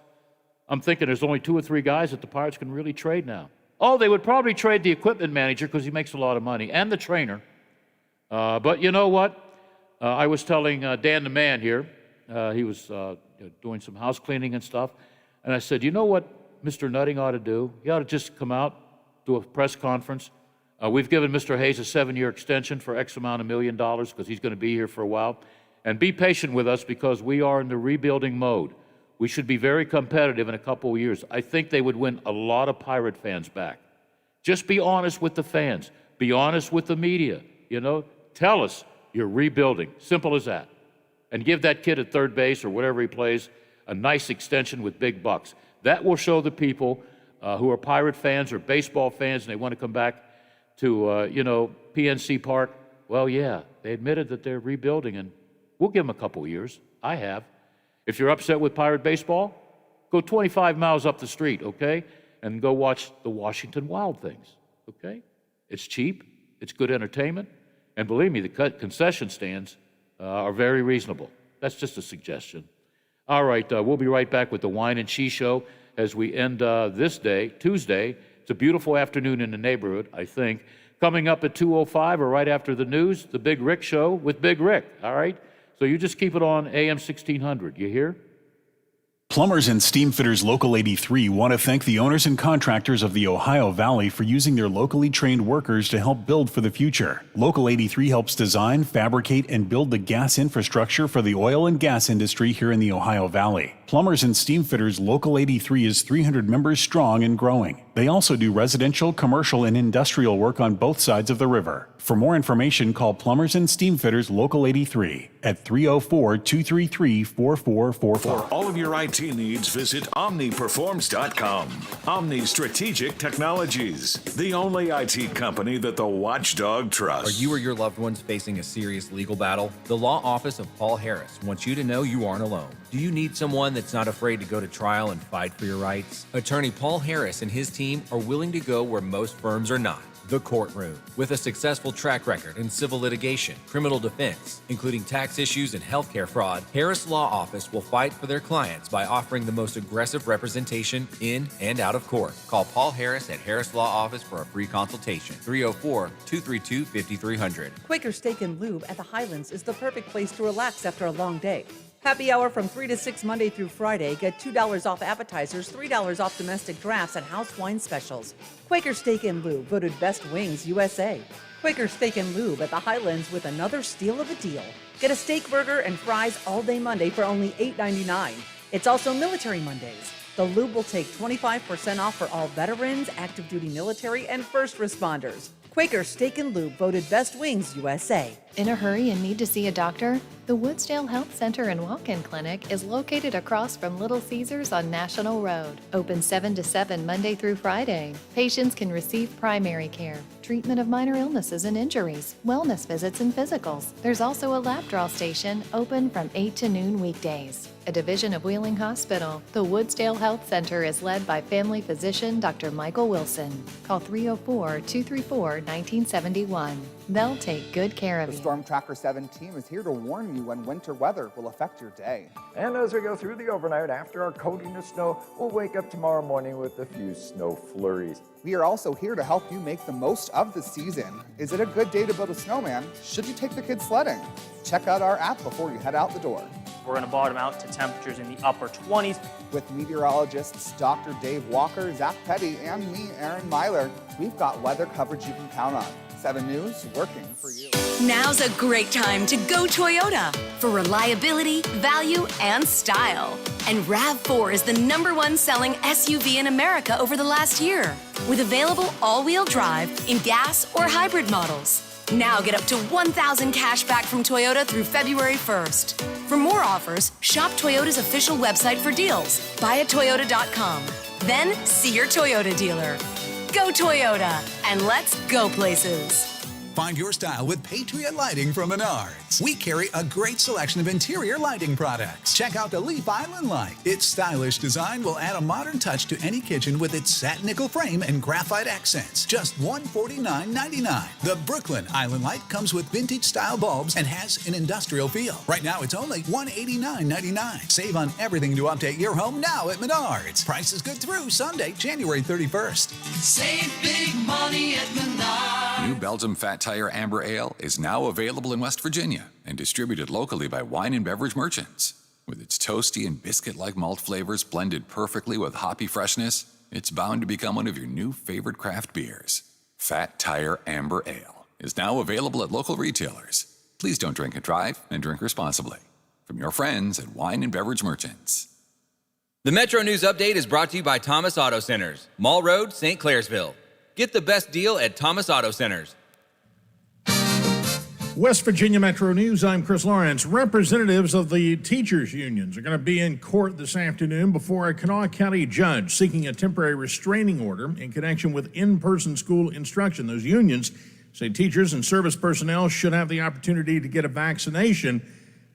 I'm thinking there's only 2 or 3 guys that the Pirates can really trade now. Oh, they would probably trade the equipment manager because he makes a lot of money, and the trainer. But you know what? I was telling Dan the man here, he was doing some house cleaning and stuff, and I said, you know what Mr. Nutting ought to do? He ought to just come out, do a press conference. We've given Mr. Hayes a 7-year extension for X amount of $1 million because he's going to be here for a while. And be patient with us because we are in the rebuilding mode. We should be very competitive in a couple of years. I think they would win a lot of Pirate fans back. Just be honest with the fans. Be honest with the media. You know, tell us you're rebuilding. Simple as that. And give that kid at third base or whatever he plays a nice extension with big bucks. That will show the people who are Pirate fans or baseball fans and they want to come back to, PNC Park. Well, yeah, they admitted that they're rebuilding, and we'll give them a couple of years. I have. If you're upset with Pirate baseball, go 25 miles up the street, okay? And go watch the Washington Wild Things, okay? It's cheap, it's good entertainment, and believe me, the concession stands are very reasonable. That's just a suggestion. All right, we'll be right back with the Wine and Cheese Show as we end this day, Tuesday. It's a beautiful afternoon in the neighborhood, I think. Coming up at 2:05 or right after the news, the Big Rick Show with Big Rick, all right? So you just keep it on AM 1600, you hear? Plumbers and Steam Fitters Local 83 want to thank the owners and contractors of the Ohio Valley for using their locally trained workers to help build for the future. Local 83 helps design, fabricate, and build the gas infrastructure for the oil and gas industry here in the Ohio Valley. Plumbers and Steam Fitters Local 83 is 300 members strong and growing. They also do residential, commercial, and industrial work on both sides of the river. For more information, call Plumbers and Steam Fitters Local 83 at 304-233-4445. For all of your IT needs, visit OmniPerforms.com. Omni Strategic Technologies, the only IT company that the watchdog trusts. Are you or your loved ones facing a serious legal battle? The law office of Paul Harris wants you to know you aren't alone. Do you need someone that's not afraid to go to trial and fight for your rights? Attorney Paul Harris and his team are willing to go where most firms are not. The courtroom. With a successful track record in civil litigation, criminal defense, including tax issues and healthcare fraud, Harris Law Office will fight for their clients by offering the most aggressive representation in and out of court. Call Paul Harris at Harris Law Office for a free consultation. 304-232-5300. Quaker Steak and Lube at the Highlands is the perfect place to relax after a long day. Happy hour from 3 to 6 Monday through Friday. Get $2 off appetizers, $3 off domestic drafts, and house wine specials. Quaker Steak and Lube, voted Best Wings USA. Quaker Steak and Lube at the Highlands with another steal of a deal. Get a steak burger and fries all day Monday for only $8.99. It's also Military Mondays. The Lube will take 25% off for all veterans, active duty military, and first responders. Quaker Steak and Lube, voted Best Wings USA. In a hurry and need to see a doctor? The Woodsdale Health Center and Walk-In Clinic is located across from Little Caesars on National Road. Open 7 to 7 Monday through Friday. Patients can receive primary care, treatment of minor illnesses and injuries, wellness visits and physicals. There's also a lab draw station open from 8 to noon weekdays. A division of Wheeling Hospital, the Woodsdale Health Center is led by family physician Dr. Michael Wilson. Call 304-234-1971. They'll take good care of you. The Storm Tracker 7 team is here to warn you when winter weather will affect your day. And as we go through the overnight after our coating of snow, we'll wake up tomorrow morning with a few snow flurries. We are also here to help you make the most of the season. Is it a good day to build a snowman? Should you take the kids sledding? Check out our app before you head out the door. We're going to bottom out to temperatures in the upper 20s. With meteorologists Dr. Dave Walker, Zach Petty, and me, Aaron Myler, we've got weather coverage you can count on. 7 News, working for you. Now's a great time to go Toyota for reliability, value, and style. And RAV4 is the #1 selling SUV in America over the last year, with available all-wheel drive in gas or hybrid models. Now get up to $1,000 cash back from Toyota through February 1st. For more offers, shop Toyota's official website for deals. Buyatoyota.com. Then see your Toyota dealer. Go Toyota, and let's go places. Find your style with Patriot Lighting from Menards. We carry a great selection of interior lighting products. Check out the Leaf Island light. Its stylish design will add a modern touch to any kitchen with its satin nickel frame and graphite accents. Just $149.99. The Brooklyn Island light comes with vintage style bulbs and has an industrial feel. Right now it's only $189.99. Save on everything to update your home now at Menards. Price is good through Sunday, January 31st. Save big money at Menards. New Belgium Fat Tire Amber Ale is now available in West Virginia and distributed locally by Wine and Beverage Merchants. With its toasty and biscuit-like malt flavors blended perfectly with hoppy freshness, it's bound to become one of your new favorite craft beers. Fat Tire Amber Ale is now available at local retailers. Please don't drink and drive, and drink responsibly. From your friends at Wine and Beverage Merchants. The Metro News Update is brought to you by Thomas Auto Centers, Mall Road, St. Clairsville. Get the best deal at Thomas Auto Centers. West Virginia Metro News, I'm Chris Lawrence. Representatives of the teachers' unions are going to be in court this afternoon before a Kanawha County judge seeking a temporary restraining order in connection with in-person school instruction. Those unions say teachers and service personnel should have the opportunity to get a vaccination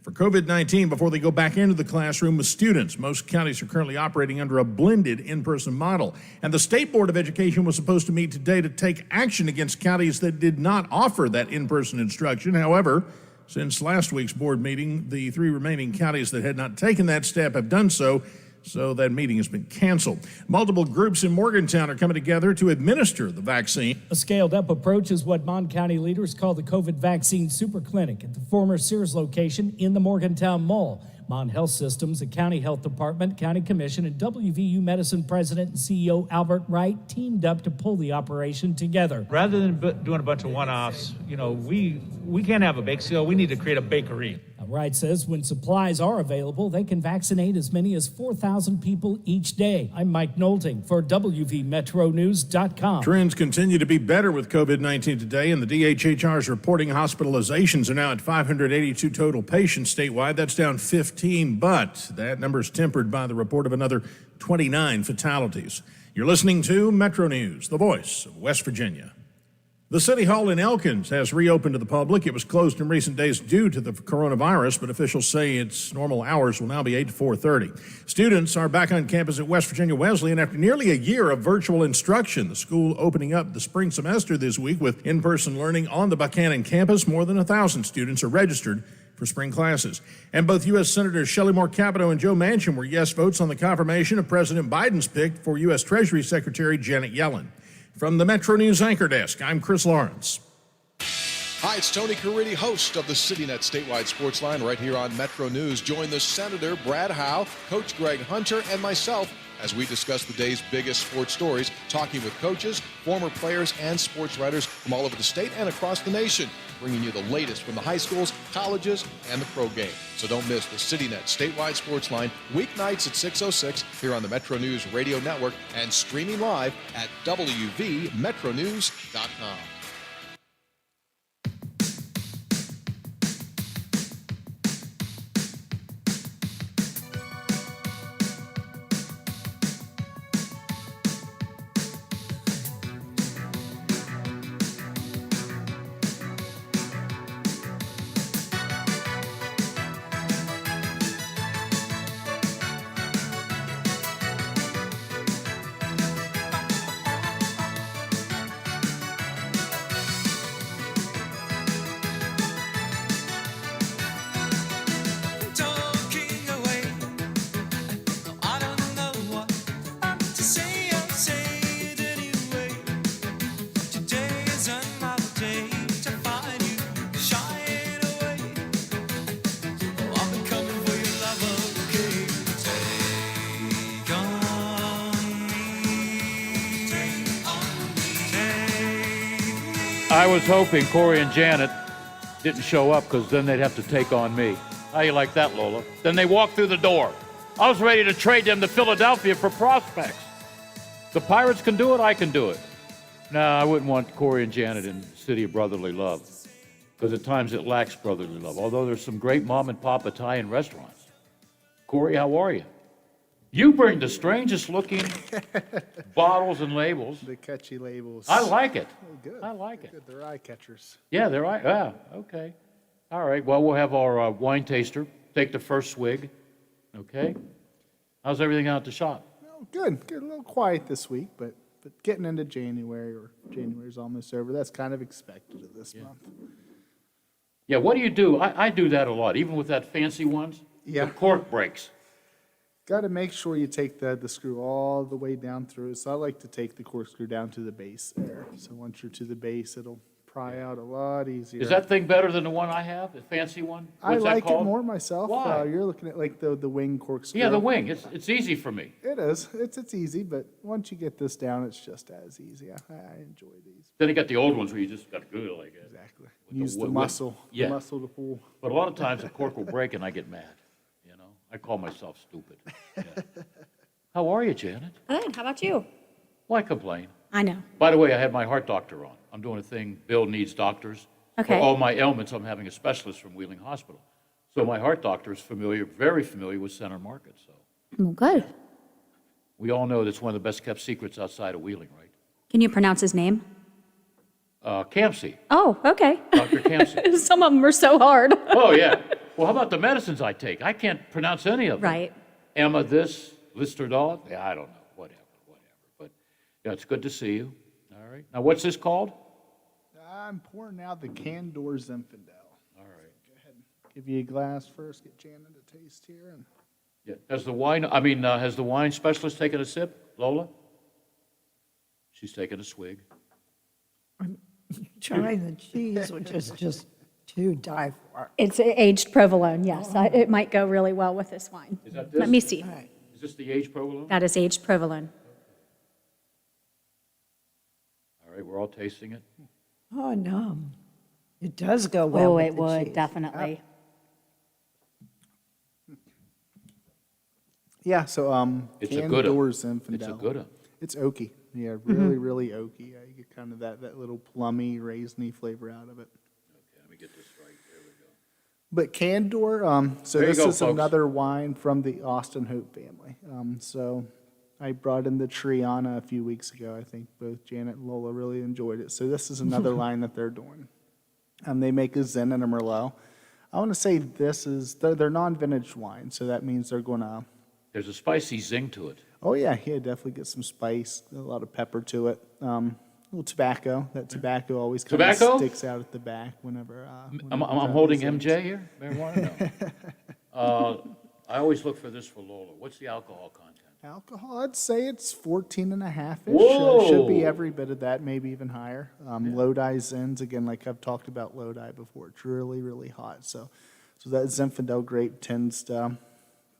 for COVID-19 before they go back into the classroom with students. Most counties are currently operating under a blended in-person model. And the State Board of Education was supposed to meet today to take action against counties that did not offer that in-person instruction. However, since last week's board meeting, the 3 remaining counties that had not taken that step have done so. So that meeting has been canceled. Multiple groups in Morgantown are coming together to administer the vaccine. A scaled-up approach is what Mon County leaders call the COVID vaccine super clinic at the former Sears location in the Morgantown Mall. Mon Health Systems, the County Health Department, County Commission, and WVU Medicine President and CEO Albert Wright teamed up to pull the operation together. Rather than doing a bunch of one-offs, we can't have a bake sale. We need to create a bakery. Wright says when supplies are available, they can vaccinate as many as 4,000 people each day. I'm Mike Nolting for WVMetroNews.com. Trends continue to be better with COVID-19 today, and the DHHR is reporting hospitalizations are now at 582 total patients statewide. That's down 15, but that number is tempered by the report of another 29 fatalities. You're listening to Metro News, the voice of West Virginia. The City Hall in Elkins has reopened to the public. It was closed in recent days due to the coronavirus, but officials say its normal hours will now be 8 to 4:30. Students are back on campus at West Virginia Wesleyan after nearly a year of virtual instruction. The school opening up the spring semester this week with in-person learning on the Buchanan campus. More than 1,000 students are registered for spring classes. And both U.S. Senators Shelley Moore Capito and Joe Manchin were yes votes on the confirmation of President Biden's pick for U.S. Treasury Secretary Janet Yellen. From the Metro News Anchor Desk, I'm Chris Lawrence. Hi, it's Tony Caridi, host of the CityNet Statewide Sports Line right here on Metro News. Join the Senator, Brad Howe, Coach Greg Hunter, and myself as we discuss the day's biggest sports stories, talking with coaches, former players, and sports writers from all over the state and across the nation, bringing you the latest from the high schools, colleges, and the pro game. So don't miss the CityNet Statewide Sports Line weeknights at 6:06 here on the Metro News Radio Network and streaming live at WVMetroNews.com. I was hoping Corey and Janet didn't show up because then they'd have to take on me. How you like that, Lola? Then they walked through the door. I was ready to trade them to Philadelphia for prospects. The Pirates can do it, I can do it. No, I wouldn't want Corey and Janet in the city of brotherly love because at times it lacks brotherly love, although there's some great mom and pop Italian restaurants. Corey, how are you? You bring the strangest looking bottles and labels. The catchy labels. I like it. Oh, good. I like it. Good. They're eye catchers. Yeah, they're right. Yeah, okay. All right, well, we'll have our wine taster take the first swig. Okay? How's everything out at the shop? Oh, good. Good. A little quiet this week, but getting into January, or January's almost over. That's kind of expected of this month. Yeah, what do you do? I do that a lot, even with that fancy ones. Yeah. The cork breaks. Got to make sure you take the screw all the way down through. So I like to take the corkscrew down to the base there. So once you're to the base, it'll pry out a lot easier. Is that thing better than the one I have, the fancy one? I What's that like it called? more myself. Why? You're looking at like the wing corkscrew. Yeah, the wing. It's easy for me. It is. It's easy, but once you get this down, it's just as easy. I enjoy these. Then you got the old ones where you just got to do it like that. Exactly. Use the muscle. Yeah. The muscle to pull. But a lot of times the cork will break and I get mad. You know, I call myself stupid. Yeah. How are you, Janet? Good. How about you? Why complain? I know. By the way, I had my heart doctor on. I'm doing a thing, Bill needs doctors. Okay. For all my ailments, I'm having a specialist from Wheeling Hospital. So my heart doctor is very familiar with Center Market. So Well, good. we all know that's one of the best kept secrets outside of Wheeling, right? Can you pronounce his name? Campsey, Oh, okay. Dr. Campsey. Some of them are so hard. Oh, yeah. Well, how about the medicines I take? I can't pronounce any of them. Right. Emma this, Listerdol? Yeah, I don't know. Whatever. But yeah, it's good to see you. All right. Now, what's this called? I'm pouring out the Candor Zinfandel. All right. Go ahead and give you a glass first, get Janet to taste here. And Yeah. Has the wine specialist taken a sip, Lola? She's taking a swig. Trying the cheese, which is just to die for. It's aged provolone, yes. It might go really well with this wine. Is that this? Let me see. Is this the aged provolone? That is aged provolone. All right, we're all tasting it. Oh, no. It does go well Oh, with it the would, cheese. definitely. yeah, so It's a Candor good one. Zinfandel. It's a good one. It's oaky. Yeah, really, really oaky. You get kind of that little plummy, raisiny flavor out of it. Okay, let me get this right. There we go. But Candor, so There you this go, is folks. another wine from the Austin Hope family. So I brought in the Triana a few weeks ago. I think both Janet and Lola really enjoyed it. So this is another line that they're doing. They make a Zen and a Merlot. I want to say they're non-vintage wine, so that means they're going to. There's a spicy zing to it. Oh yeah, definitely get some spice, a lot of pepper to it. A little tobacco. That tobacco always kind of Tobacco? sticks out at the back whenever. I'm holding MJ here. Marijuana? No. I always look for this for Lola. What's the alcohol content? Alcohol, I'd say it's 14.5-ish. Whoa! Should be every bit of that, maybe even higher. Lodi Zins, again, like I've talked about Lodi before, it's really, really hot. So that Zinfandel grape tends to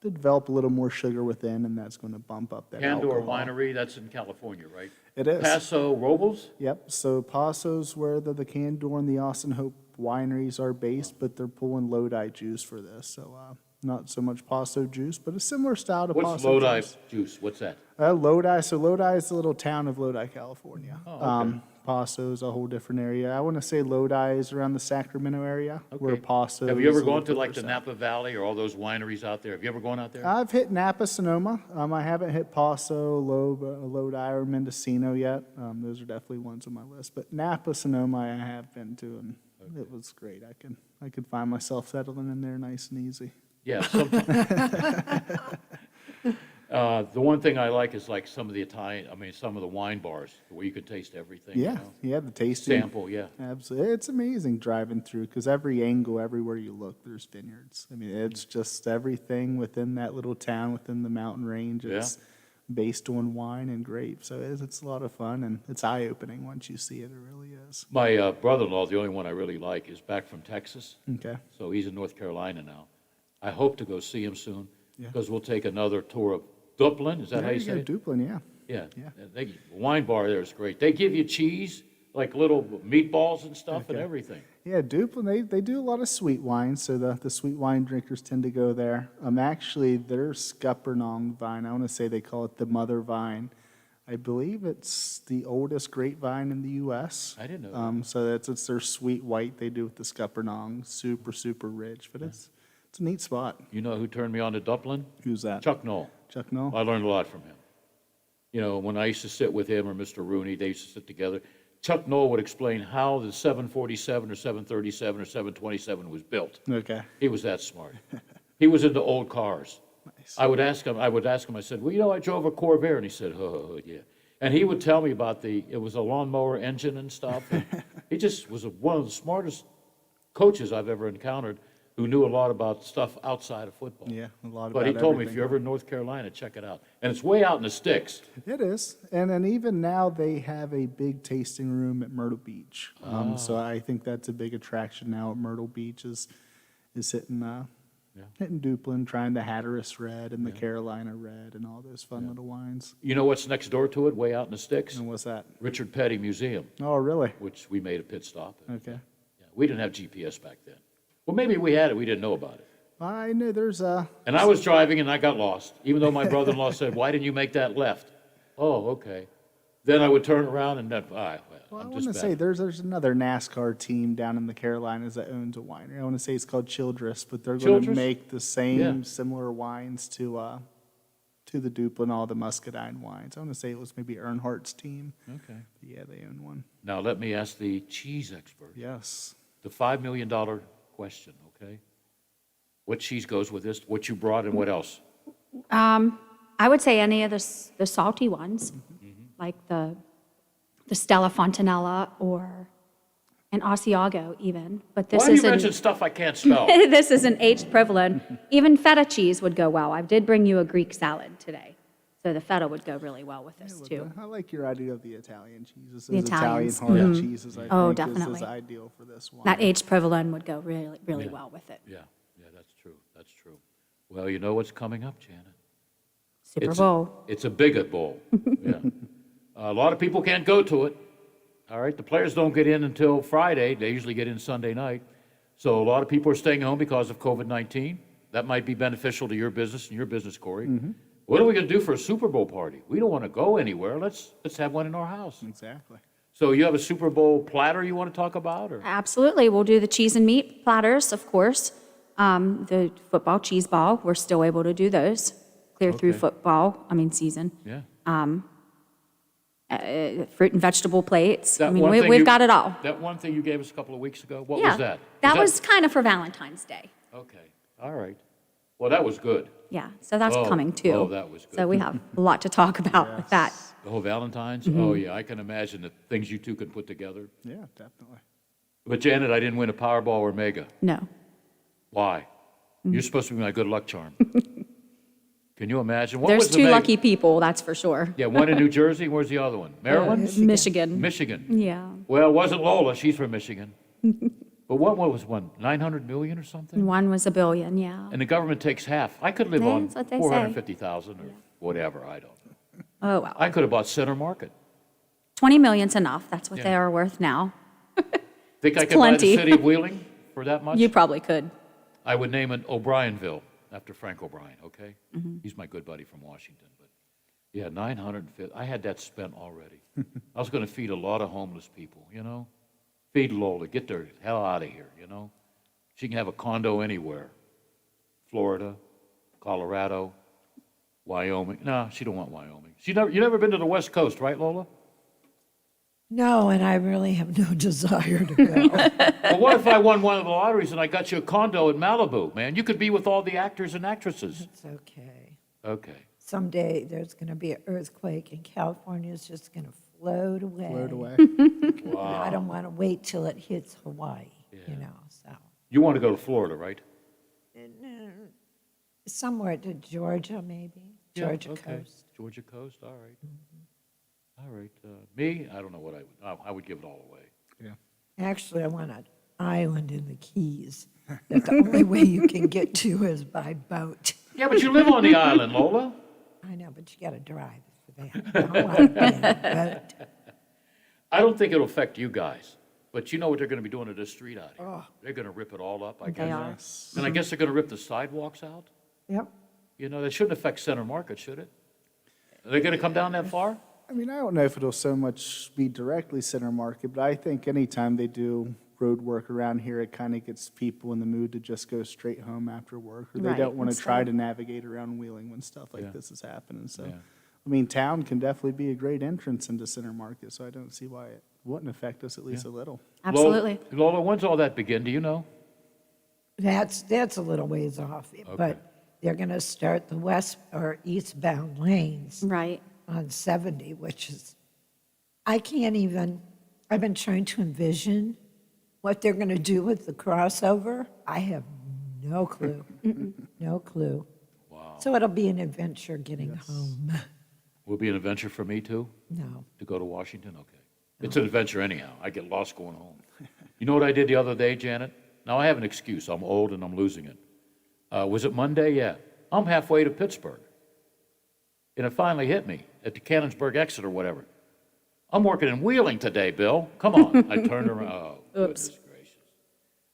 develop a little more sugar within, and that's going to bump up that Candor alcohol. Winery, that's in California, right? It is. Paso Robles? Yep, so Paso's where the Candor and the Austin Hope wineries are based, but they're pulling Lodi juice for this. So not so much Paso juice, but a similar style to What's Paso Lodi juice. juice? What's that? Lodi, so Lodi is the little town of Lodi, California. Oh, okay. Paso is a whole different area. I want to say Lodi is around the Sacramento area, where Paso Have you ever is a gone little to like the further Napa Valley or all those wineries out there? Have you ever gone out there? south. I've hit Napa, Sonoma. I haven't hit Paso, Lodi, or Mendocino yet. Those are definitely ones on my list. But Napa, Sonoma, I have been to, and it was great. I could find myself settling in there nice and easy. Yeah. The one thing I like is like some of the wine bars where you can taste everything. Yeah, you know? yeah, the tasting. Sample, yeah. Absolutely. It's amazing driving through because every angle, everywhere you look, there's vineyards. I mean, it's just everything within that little town, within the mountain range. It's based on wine and grapes. So it's a lot of fun and it's eye-opening once you see it. It really is. My brother-in-law, the only one I really like, is back from Texas. Okay. So he's in North Carolina now. I hope to go see him soon Yeah. because we'll take another tour of Dublin. Is that how you say it? Duplin, yeah. Yeah. Yeah. The wine bar there is great. They give you cheese, like little meatballs and stuff and Okay. everything. Yeah, Duplin, they do a lot of sweet wine, so the sweet wine drinkers tend to go there. Actually, their Scuppernong vine, I want to say they call it the mother vine. I believe it's the oldest grapevine in the U.S. I didn't know that. So it's their sweet white they do with the Scuppernong, super, super rich, but it's a neat spot. You know who turned me on to Dublin? Who's that? Chuck Knoll. Chuck Knoll? I learned a lot from him. You know, when I used to sit with him or Mr. Rooney, they used to sit together. Chuck Knoll would explain how the 747 or 737 or 727 was built. Okay. He was that smart. He was into old cars. Nice. I would ask him, I said, well, you know, I drove a Corvair. And he said, oh, yeah. And he would tell me about it was a lawnmower engine and stuff. And he just was one of the smartest coaches I've ever encountered who knew a lot about stuff outside of football. Yeah, a lot But about he told me, if everything. you're ever in North Carolina, check it out. And it's way out in the sticks. It is, and then even now they have a big tasting room at Myrtle Beach. So I think that's a big attraction now at Myrtle Beach is hitting hitting Duplin, trying the Hatteras Red and the Carolina Red and all those fun little wines. You know what's next door to it, way out in the sticks? And what's that? Richard Petty Museum. Oh, really? Which we made a pit stop at. Okay. Yeah, we didn't have GPS back then. Well, maybe we had it, we didn't know about it. I know there's a. And I was driving and I got lost, even though my brother-in-law said, "Why didn't you make that left?" Oh, okay. Then I would turn around and then, Well, I I'm want just to bad. say there's another NASCAR team down in the Carolinas that owns a winery. I want to say it's called Childress, but they're going to Childress? make the same Yeah. similar wines to the Duple and all the Muscadine wines. I want to say it was maybe Earnhardt's team. Okay. Yeah, they own one. Now, let me ask the cheese expert. Yes. The $5 million question, okay? What cheese goes with this, what you brought, and what else? I would say any of the salty ones, like the Stella Fontanella or an Asiago even. But this Why do you isn't- mention stuff I can't spell? This is an aged provolone. Even feta cheese would go well. I did bring you a Greek salad today. So the feta would go really well with this too. I like your idea of the Italian cheeses. The Those Italian Italians. hard Mhm. cheeses, I Oh, think, definitely. is ideal for this one. That aged provolone would go really, really Yeah. well with it. Yeah, that's true, that's true. Well, you know what's coming up, Janet? Super It's Bowl. It's a bigot bowl, yeah. A lot of people can't go to it, all right? The players don't get in until Friday. They usually get in Sunday night. So a lot of people are staying home because of COVID-19. That might be beneficial to your business and your business, Corey. What are we going to do for a Super Bowl party? We don't want to go anywhere. Let's have one in our house. Exactly. So you have a Super Bowl platter you want to talk about, or? Absolutely. We'll do the cheese and meat platters, of course. The football cheese ball, we're still able to do those. Clear through Okay. season. Yeah. Fruit and vegetable plates. I That mean, one thing we've you- got it all. That one thing you gave us a couple of weeks ago, what Yeah, was that? That was kind of for Valentine's Day. Okay, all right. Well, that was good. Yeah, so that's Oh, coming too. oh, that was good. So we have a lot to talk about with that. Oh, Valentine's? Mhm. Oh, yeah, I can imagine the things you two can put together. Yeah, definitely. But Janet, I didn't win a Powerball or Mega. No. Why? You're supposed to be my good luck charm. Can you imagine? What There's was the two Mega? lucky people, that's for sure. Yeah, one in New Jersey. Where's the other one? Maryland? Michigan. Michigan. Yeah. Well, it wasn't Lola. She's from Michigan. But what was one? 900 million or something? One was $1 billion, yeah. And the government takes half. I could live on That's what they say. 450,000 or whatever. I don't know. Oh, well. I could have bought Center Market. 20 million's enough. That's what Yeah. they are worth now. Think I It's could buy the plenty. city of Wheeling for that much? You probably could. I would name it O'Brienville after Frank O'Brien, okay? Mhm. He's my good buddy from Washington. But yeah, 950. I had that spent already. I was going to feed a lot of homeless people, you know? Feed Lola, get their hell out of here, you know? She can have a condo anywhere. Florida, Colorado, Wyoming. No, she don't want Wyoming. You never been to the West Coast, right, Lola? No, and I really have no desire to go. Well, what if I won one of the lotteries and I got you a condo in Malibu, man? You could be with all the actors and actresses. It's okay. Okay. Someday there's going to be an earthquake and California's just going to float away. Float away. Wow. I don't want to wait till it hits Hawaii, you know, so. You want to go to Florida, right? Somewhere to Georgia, maybe, Yeah, Georgia okay. coast. Georgia coast, all right. All right. Me, I don't know what I would give it all away. Actually, I want an island in the Keys that the only way you can get to is by boat. Yeah, but you live on the island, Lola. I know, but you got to drive for that. I don't want to be in a boat. I don't think it'll affect you guys, but you know what they're going to be doing to this street out here. Oh. They're going to rip it all up, I They guess. are. And I guess they're going to rip the sidewalks out. Yep. You know, that shouldn't affect Center Market, should it? Are they going to come down that far? I mean, I don't know if it'll so much be directly Center Market, but I think anytime they do road work around here, it kind of gets people in the mood to just go straight home after work, or they Right, don't want to instead try of- to navigate around Wheeling when stuff like Yeah. this is happening. So, Yeah. I mean, town can definitely be a great entrance into Center Market, so I don't see why it wouldn't affect us at least a little. Absolutely. Lola, when's all that begin? Do you know? That's a little ways off, but they're going to start the west or eastbound lanes Right. on 70, which is, I can't even, I've been trying to envision what they're going to do with the crossover. I have no clue. No clue. Wow. So it'll be an adventure getting home. Will it be an adventure for me, too? No. To go to Washington? Okay. It's an adventure anyhow. I get lost going home. You know what I did the other day, Janet? Now, I have an excuse. I'm old and I'm losing it. Was it Monday? Yeah. I'm halfway to Pittsburgh. And it finally hit me at the Cannonsburg exit or whatever. I'm working in Wheeling today, Bill. Come on. I turned around. Oh, Oops. goodness gracious.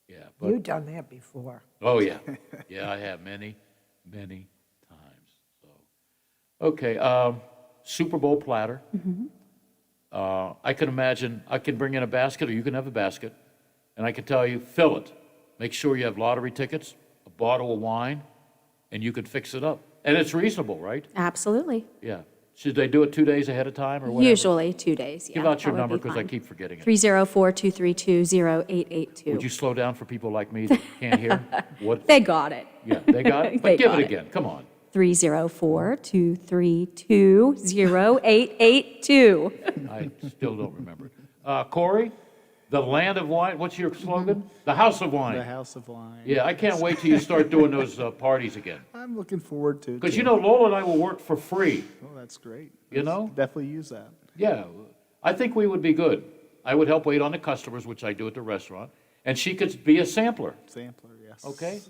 Yeah, You've done that before. Oh, yeah. Yeah, I have many, many times. So, okay, Super Bowl platter. I can imagine, I can bring in a basket, or you can have a basket, and I can tell you, fill it. Make sure you have lottery tickets, a bottle of wine, and you can fix it up. And it's reasonable, right? Absolutely. Yeah. Should they do it 2 days ahead of time or whatever? Usually 2 days, yeah. Give out your that would number be because I fine. keep forgetting it. 304-232-0882. Would you slow down for people like me that can't hear? What? They got it. Yeah, they got it? But They give got it it. again. Come on. 304-232-0882. I still don't remember it. Corey, the land of wine, what's your slogan? The house of wine. The House of Wine. Yeah, I can't wait till you start doing those parties again. I'm looking forward to it. Because too. you know, Lola and I will work for free. Oh, that's great. You know? Definitely use that. Yeah, I think we would be good. I would help wait on the customers, which I do at the restaurant, and she could be a sampler. Sampler, yes. Okay?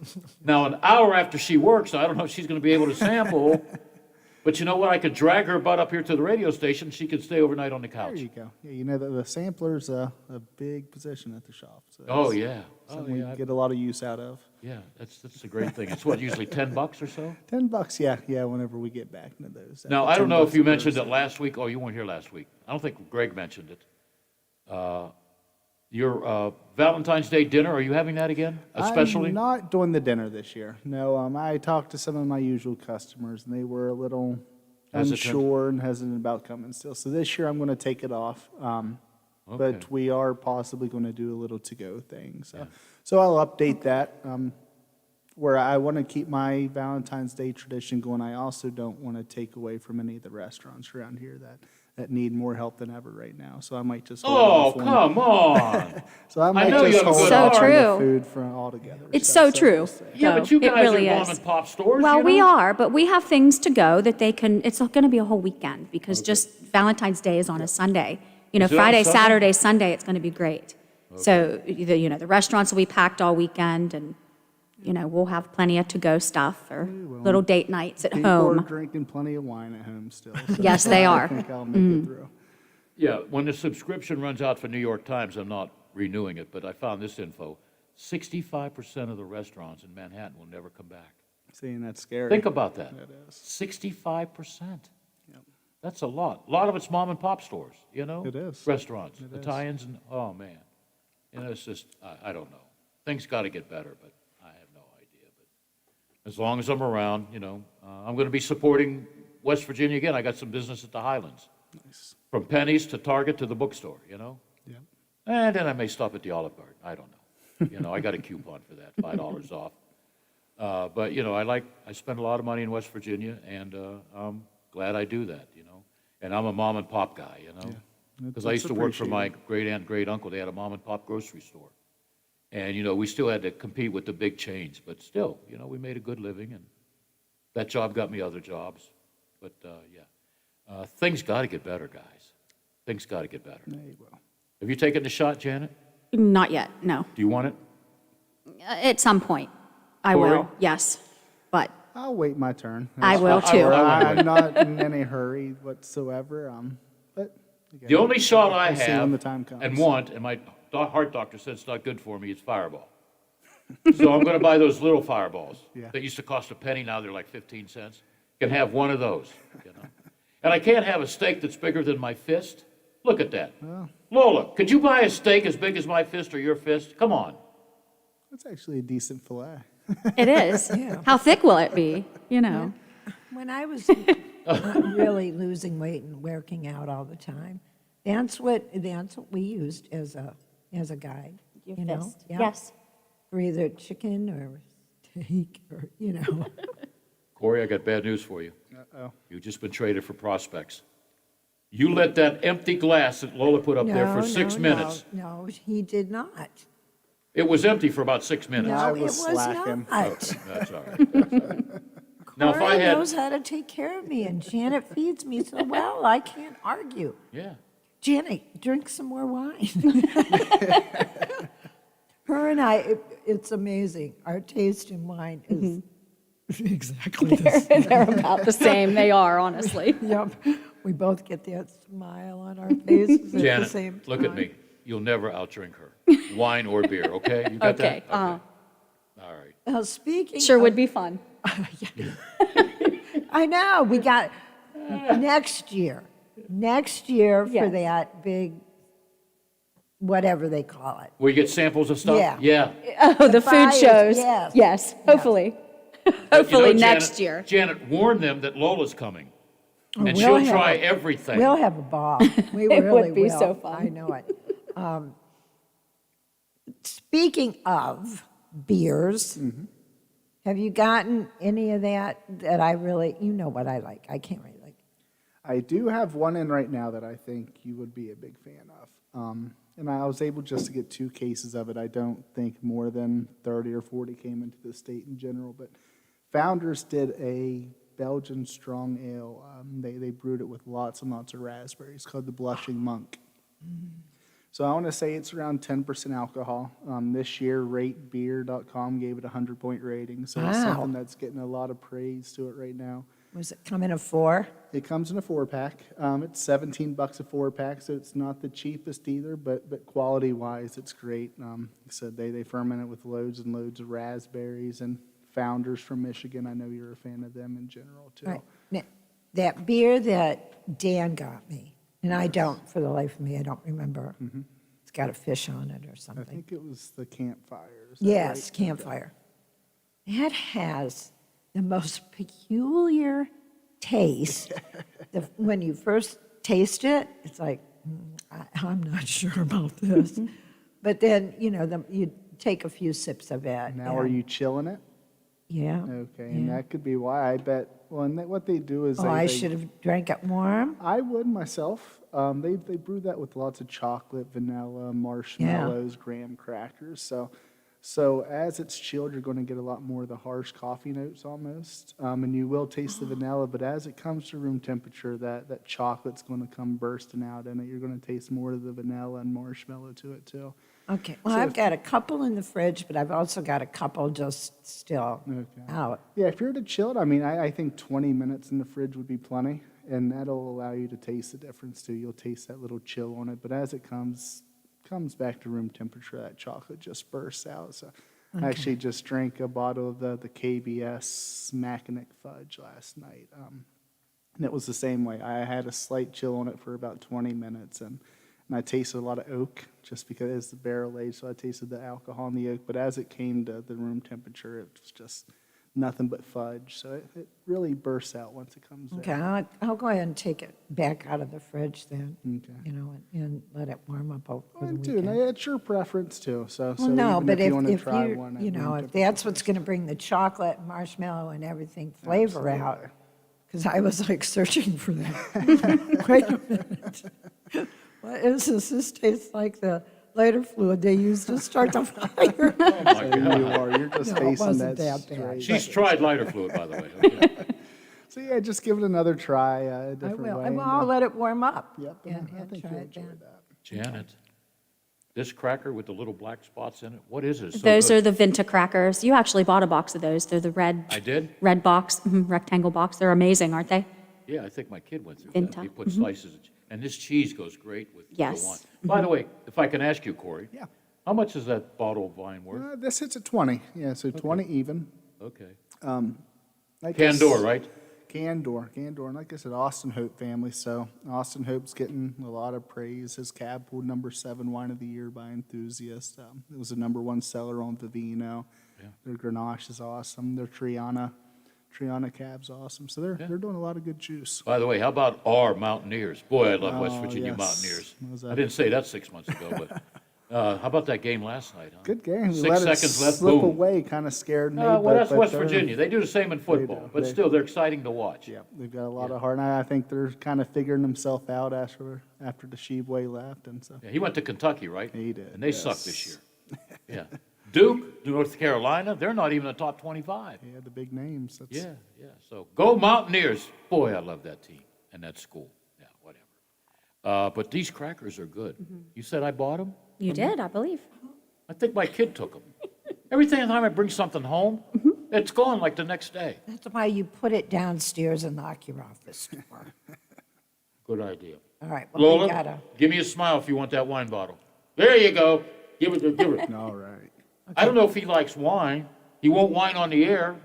Now, an hour after she works, I don't know if she's going to be able to sample, but you know what? I could drag her butt up here to the radio station. She could stay overnight on the couch. There you go. Yeah, you know that the sampler's a big position at the shop. So Oh, that's yeah. something Oh, yeah. we get a lot of use out of. Yeah, that's a great thing. It's what, usually $10 or so? $10, yeah. Whenever we get back into those. Now, I don't know if you mentioned it last week. Oh, you weren't here last week. I don't think Greg mentioned it. Your Valentine's Day dinner, are you having that again? Especially? I'm not doing the dinner this year. No, I talked to some of my usual customers, and they were a little Hesitant? unsure and hesitant about coming still. So this year I'm going to take it off. But we are possibly going to do a little to-go thing. So I'll update that. Where I want to keep my Valentine's Day tradition going, I also don't want to take away from any of the restaurants around here that need more help than ever right now. So I might just hold off on- come on. So I might know you just have a hold good off heart. on the true. food for altogether. It's so true. Yeah, but you It guys really are is. mom and pop stores. Well, you we know? are, but we have things to go that they can, it's going to be a whole weekend because just Valentine's Day is on a Sunday. You know, Is it on Friday, Sunday? Saturday, Sunday, it's going to be great. So, the restaurants will be packed all weekend and, we'll have plenty of to-go stuff or little date nights at People are home. drinking plenty of wine at home still. So Yes, they I are. think I'll make it through. Yeah, when the subscription runs out for New York Times, I'm not renewing it, but I found this info. 65% of the restaurants in Manhattan will never come back. Seeing that's scary. Think about that. It is. 65%. That's a lot. A lot of it's mom and pop stores, It is. Restaurants, It is. Italians, and oh, man. It's just, I don't know. Things got to get better, but I have no idea. But as long as I'm around, I'm going to be supporting West Virginia again. I got some business at the Highlands. Nice. From Penny's to Target to the bookstore, Yeah. And then I may stop at the Olive Garden. I don't know. I got a coupon for that, $5 off. But, I spend a lot of money in West Virginia, and I'm glad I do that, And I'm a mom and pop guy, Because I used to work for my great-aunt, great-uncle. They had a mom and pop grocery store. And, we still had to compete with the big chains. But still, we made a good living, and that job got me other jobs. But, things got to get better, guys. Things got to get better. There you go. Have you taken the shot, Janet? Not yet, no. Do you want it? At some point, I Corey? will, yes. But I'll wait my turn. I will too. I'm not in any hurry whatsoever. But again, The only shot I we'll see when have the time comes. and want, and my heart doctor said it's not good for me, is Fireball. So I'm going to buy those little Fireballs that used to cost a penny. Now they're like 15 cents. Can have one of those, And I can't have a steak that's bigger than my fist. Look at that. Well, Lola, could you buy a steak as big as my fist or your fist? Come on. that's actually a decent fillet. it is. How thick will it be? When I was really losing weight and working out all the time, that's what we used as a guide. Your you know? fist. Yeah. Yes. For either chicken or steak or Corey, I got bad news for you. Uh-oh. You've just been traded for prospects. You let that empty glass that Lola put up there for 6 minutes. No, he did not. It was empty for about 6 minutes. No, I it was was slacking. not. That's all right. Now, if I Corey had, knows how to take care of me, and Janet feeds me so well, I can't argue. yeah, Janet, drink some more wine. Her and I, it's amazing. Our taste in wine is exactly the same. They're about the same. They are, honestly. Yep. We both get that smile on our faces at the Janet, same time. look at me. you'll never outdrink her. Wine or beer, okay? You got Okay, that? Okay. All right. Now, speaking Sure of, would be fun. I know, we got next year for Yes. that big, whatever they call it. We get samples of stuff? Yeah. Yeah. Oh, the food fires, shows. yes. Yes, hopefully. But Hopefully Janet- next year. Janet, warn them that Lola's coming. Oh, And we'll she'll have try a- everything. We'll have a ball. We It really would be will. so fun. I know it. Speaking of beers, have you gotten any of that I really, you know what I like. I can't really like. I do have one in right now that I think you would be a big fan of. And I was able just to get 2 cases of it. I don't think more than 30 or 40 came into the state in general. But Founders did a Belgian strong ale. They brewed it with lots and lots of raspberries called the Blushing Monk. So I want to say it's around 10% alcohol. This year, ratebeer.com gave it a 100-point rating. So it's Wow. something that's getting a lot of praise to it right now. Was it come in a 4? It comes in a 4-pack. It's $17 a 4-pack, so it's not the cheapest either, but quality-wise, it's great. Like I said, they ferment it with loads and loads of raspberries, and Founders from Michigan, I know you're a fan of them in general, too. Right. Now, that beer that Dan got me, and I don't, for the life of me, I don't remember. It's got a fish on it or I something. think it was the Campfire. Is that Yes, right? Campfire. That has the most peculiar taste. When you first taste it, it's like, I'm not sure about this. But then, you take a few sips of it. Now, are and- you chilling it? Yeah. Okay, and yeah. that could be why. I bet, well, and what they do is Oh, I should have drank it warm. I would myself. They brew that with lots of chocolate, vanilla, marshmallows, graham crackers. So as it's chilled, you're going to get a lot more of the harsh coffee notes almost, and you will taste the vanilla. But as it comes to room temperature, that chocolate's going to come bursting out in it. You're going to taste more of the vanilla and marshmallow to it too. Okay. Well, So I've if- got a couple in the fridge, but I've also got a couple just still out. Yeah, if you're to chill it, I mean, I think 20 minutes in the fridge would be plenty, and that'll allow you to taste the difference too. You'll taste that little chill on it, but as it comes back to room temperature, that chocolate just bursts out. So I actually just drank a bottle of the KBS Mackinac Fudge last night, and it was the same way. I had a slight chill on it for about 20 minutes, and I tasted a lot of oak just because it's the barrel aged, so I tasted the alcohol in the oak. But as it came to the room temperature, it was just nothing but fudge. So it really bursts out once it comes Okay, out. I'll go ahead and take it back out of the fridge then, Okay. and let it warm up over the Too, weekend. and it's your preference too. So Well, no, even but if you want to if try you, one, at if room that's what's going to bring the chocolate, marshmallow, and everything flavor out, Absolutely. because I was like searching for that. Wait a minute. What is this? This tastes like the lighter fluid they use to start the fire. Oh, my So you God. are. You're just No, it tasting wasn't that that bad. She's tried lighter fluid, by the way. Okay. So yeah, just give it another try. A I different will. way. Well, I'll let it warm up. Yep, And I think try you'll it enjoy then. that. Janet, this cracker with the little black spots in it, what is it? It's so Those good. are the Vinta crackers. You actually bought a box of those. They're the red I did? box, rectangle box. They're amazing, aren't they? Yeah, I think my kid went through Vinta. that. He put slices, and this cheese goes great with Yes. the wine. By the way, if I can ask you, Corey. Yeah. How much is that bottle of wine worth? This hits at 20. Yeah, so 20 even. Okay. Like Can I door, s- right? Can door. And like I said, Austin Hope family. So Austin Hope's getting a lot of praise. His cab pulled #7 wine of the year by enthusiasts. It was a #1 seller on Vivino. Yeah. Their Grenache is awesome. Their Triana cab's awesome. So they're doing a lot of good juice. By the way, how about our Mountaineers? Boy, I love West Oh, Virginia yes. Mountaineers. Was I that- didn't say that 6 months ago, but how about that game last night? Huh? Good game. We 6 let seconds it left, slip boom. away, kind of scared me. Well, that's but West they're- Virginia. They do the same in football, do. but They- still, they're exciting to watch. Yeah, they've got a lot of heart. And I think they're kind of figuring themselves out after the Shebway left, and so. Yeah, he went to Kentucky, right? He did, And they suck this yes. year. Yeah. Duke, North Carolina, they're not even in the top 25. Yeah, the big names. That's, Yeah. So go Mountaineers. Boy, I love that team and that school. Yeah, whatever. But these crackers are good. You said I bought them? You did, I believe. I think my kid took them. Every time I bring something home, it's gone like the next day. That's why you put it downstairs and lock your office door. Good idea. All right, well, Lola, we gotta. give me a smile if you want that wine bottle. There you go. Give it. All right. I don't know if he likes wine. He won't whine on the air.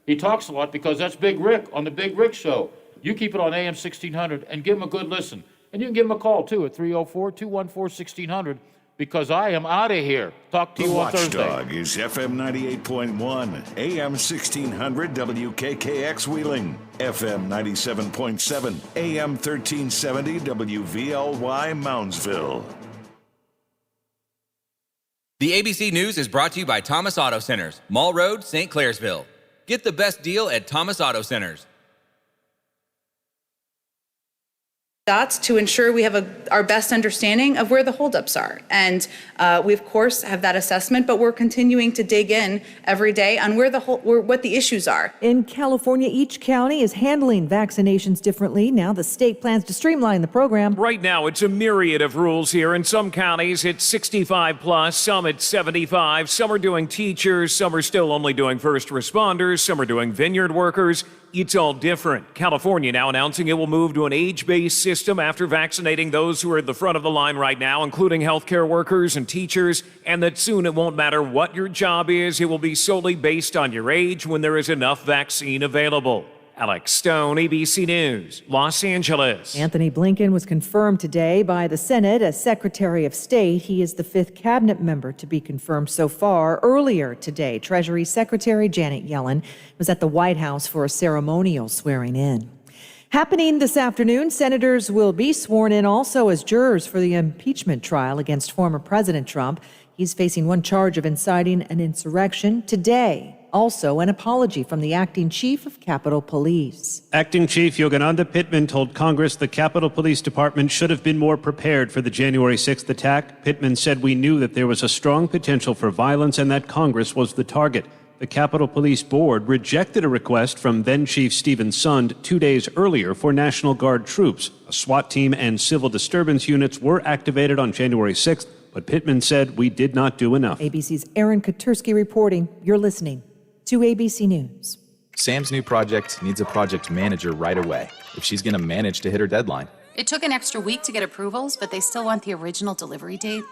He talks a lot because that's Big Rick on the Big Rick Show. You keep it on AM 1600 and give him a good listen. And you can give him a call, too, at 304-214-1600 because I am out of here. Talk to The you on Thursday. Watchdog is FM 98.1, AM 1600 WKKX Wheeling, FM 97.7, AM 1370 WVLY Moundsville. The ABC News is brought to you by Thomas Auto Centers, Mall Road, St. Clairsville. Get the best deal at Thomas Auto Centers. Dots to ensure we have our best understanding of where the holdups are. And we, of course, have that assessment, but we're continuing to dig in every day on what the issues are. In California, each county is handling vaccinations differently. Now the state plans to streamline the program. Right now, it's a myriad of rules here. In some counties, it's 65 plus, some it's 75. Some are doing teachers, some are still only doing first responders, some are doing vineyard workers. It's all different. California now announcing it will move to an age-based system after vaccinating those who are at the front of the line right now, including healthcare workers and teachers, and that soon it won't matter what your job is. It will be solely based on your age when there is enough vaccine available. Alex Stone, ABC News, Los Angeles. Anthony Blinken was confirmed today by the Senate as Secretary of State. He is the 5th cabinet member to be confirmed so far. Earlier today, Treasury Secretary Janet Yellen was at the White House for a ceremonial swearing in. Happening this afternoon, senators will be sworn in also as jurors for the impeachment trial against former President Trump. He's facing one charge of inciting an insurrection today. Also, an apology from the acting chief of Capitol Police. Acting Chief Yogananda Pittman told Congress the Capitol Police Department should have been more prepared for the January 6th attack. Pittman said we knew that there was a strong potential for violence and that Congress was the target. The Capitol Police Board rejected a request from then-Chief Stephen Sund 2 days earlier for National Guard troops. A SWAT team and civil disturbance units were activated on January 6th, but Pittman said we did not do enough. ABC's Aaron Katursky reporting. You're listening to ABC News. Sam's new project needs a project manager right away if she's going to manage to hit her deadline. It took an extra week to get approvals, but they still want the original delivery date.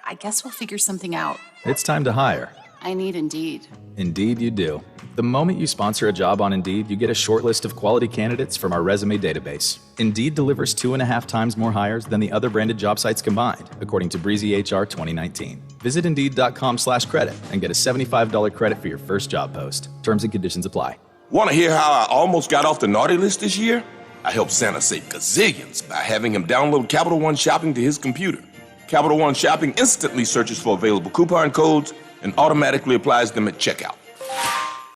I guess we'll figure something out. It's time to hire. I need Indeed. Indeed you do. The moment you sponsor a job on Indeed, you get a short list of quality candidates from our resume database. Indeed delivers 2.5 times more hires than the other branded job sites combined, according to Breezy HR 2019. Visit Indeed.com/credit and get a $75 credit for your first job post. Terms and conditions apply. Want to hear how I almost got off the naughty list this year? I helped Santa save gazillions by having him download Capital One Shopping to his computer. Capital One Shopping instantly searches for available coupon codes and automatically applies them at checkout.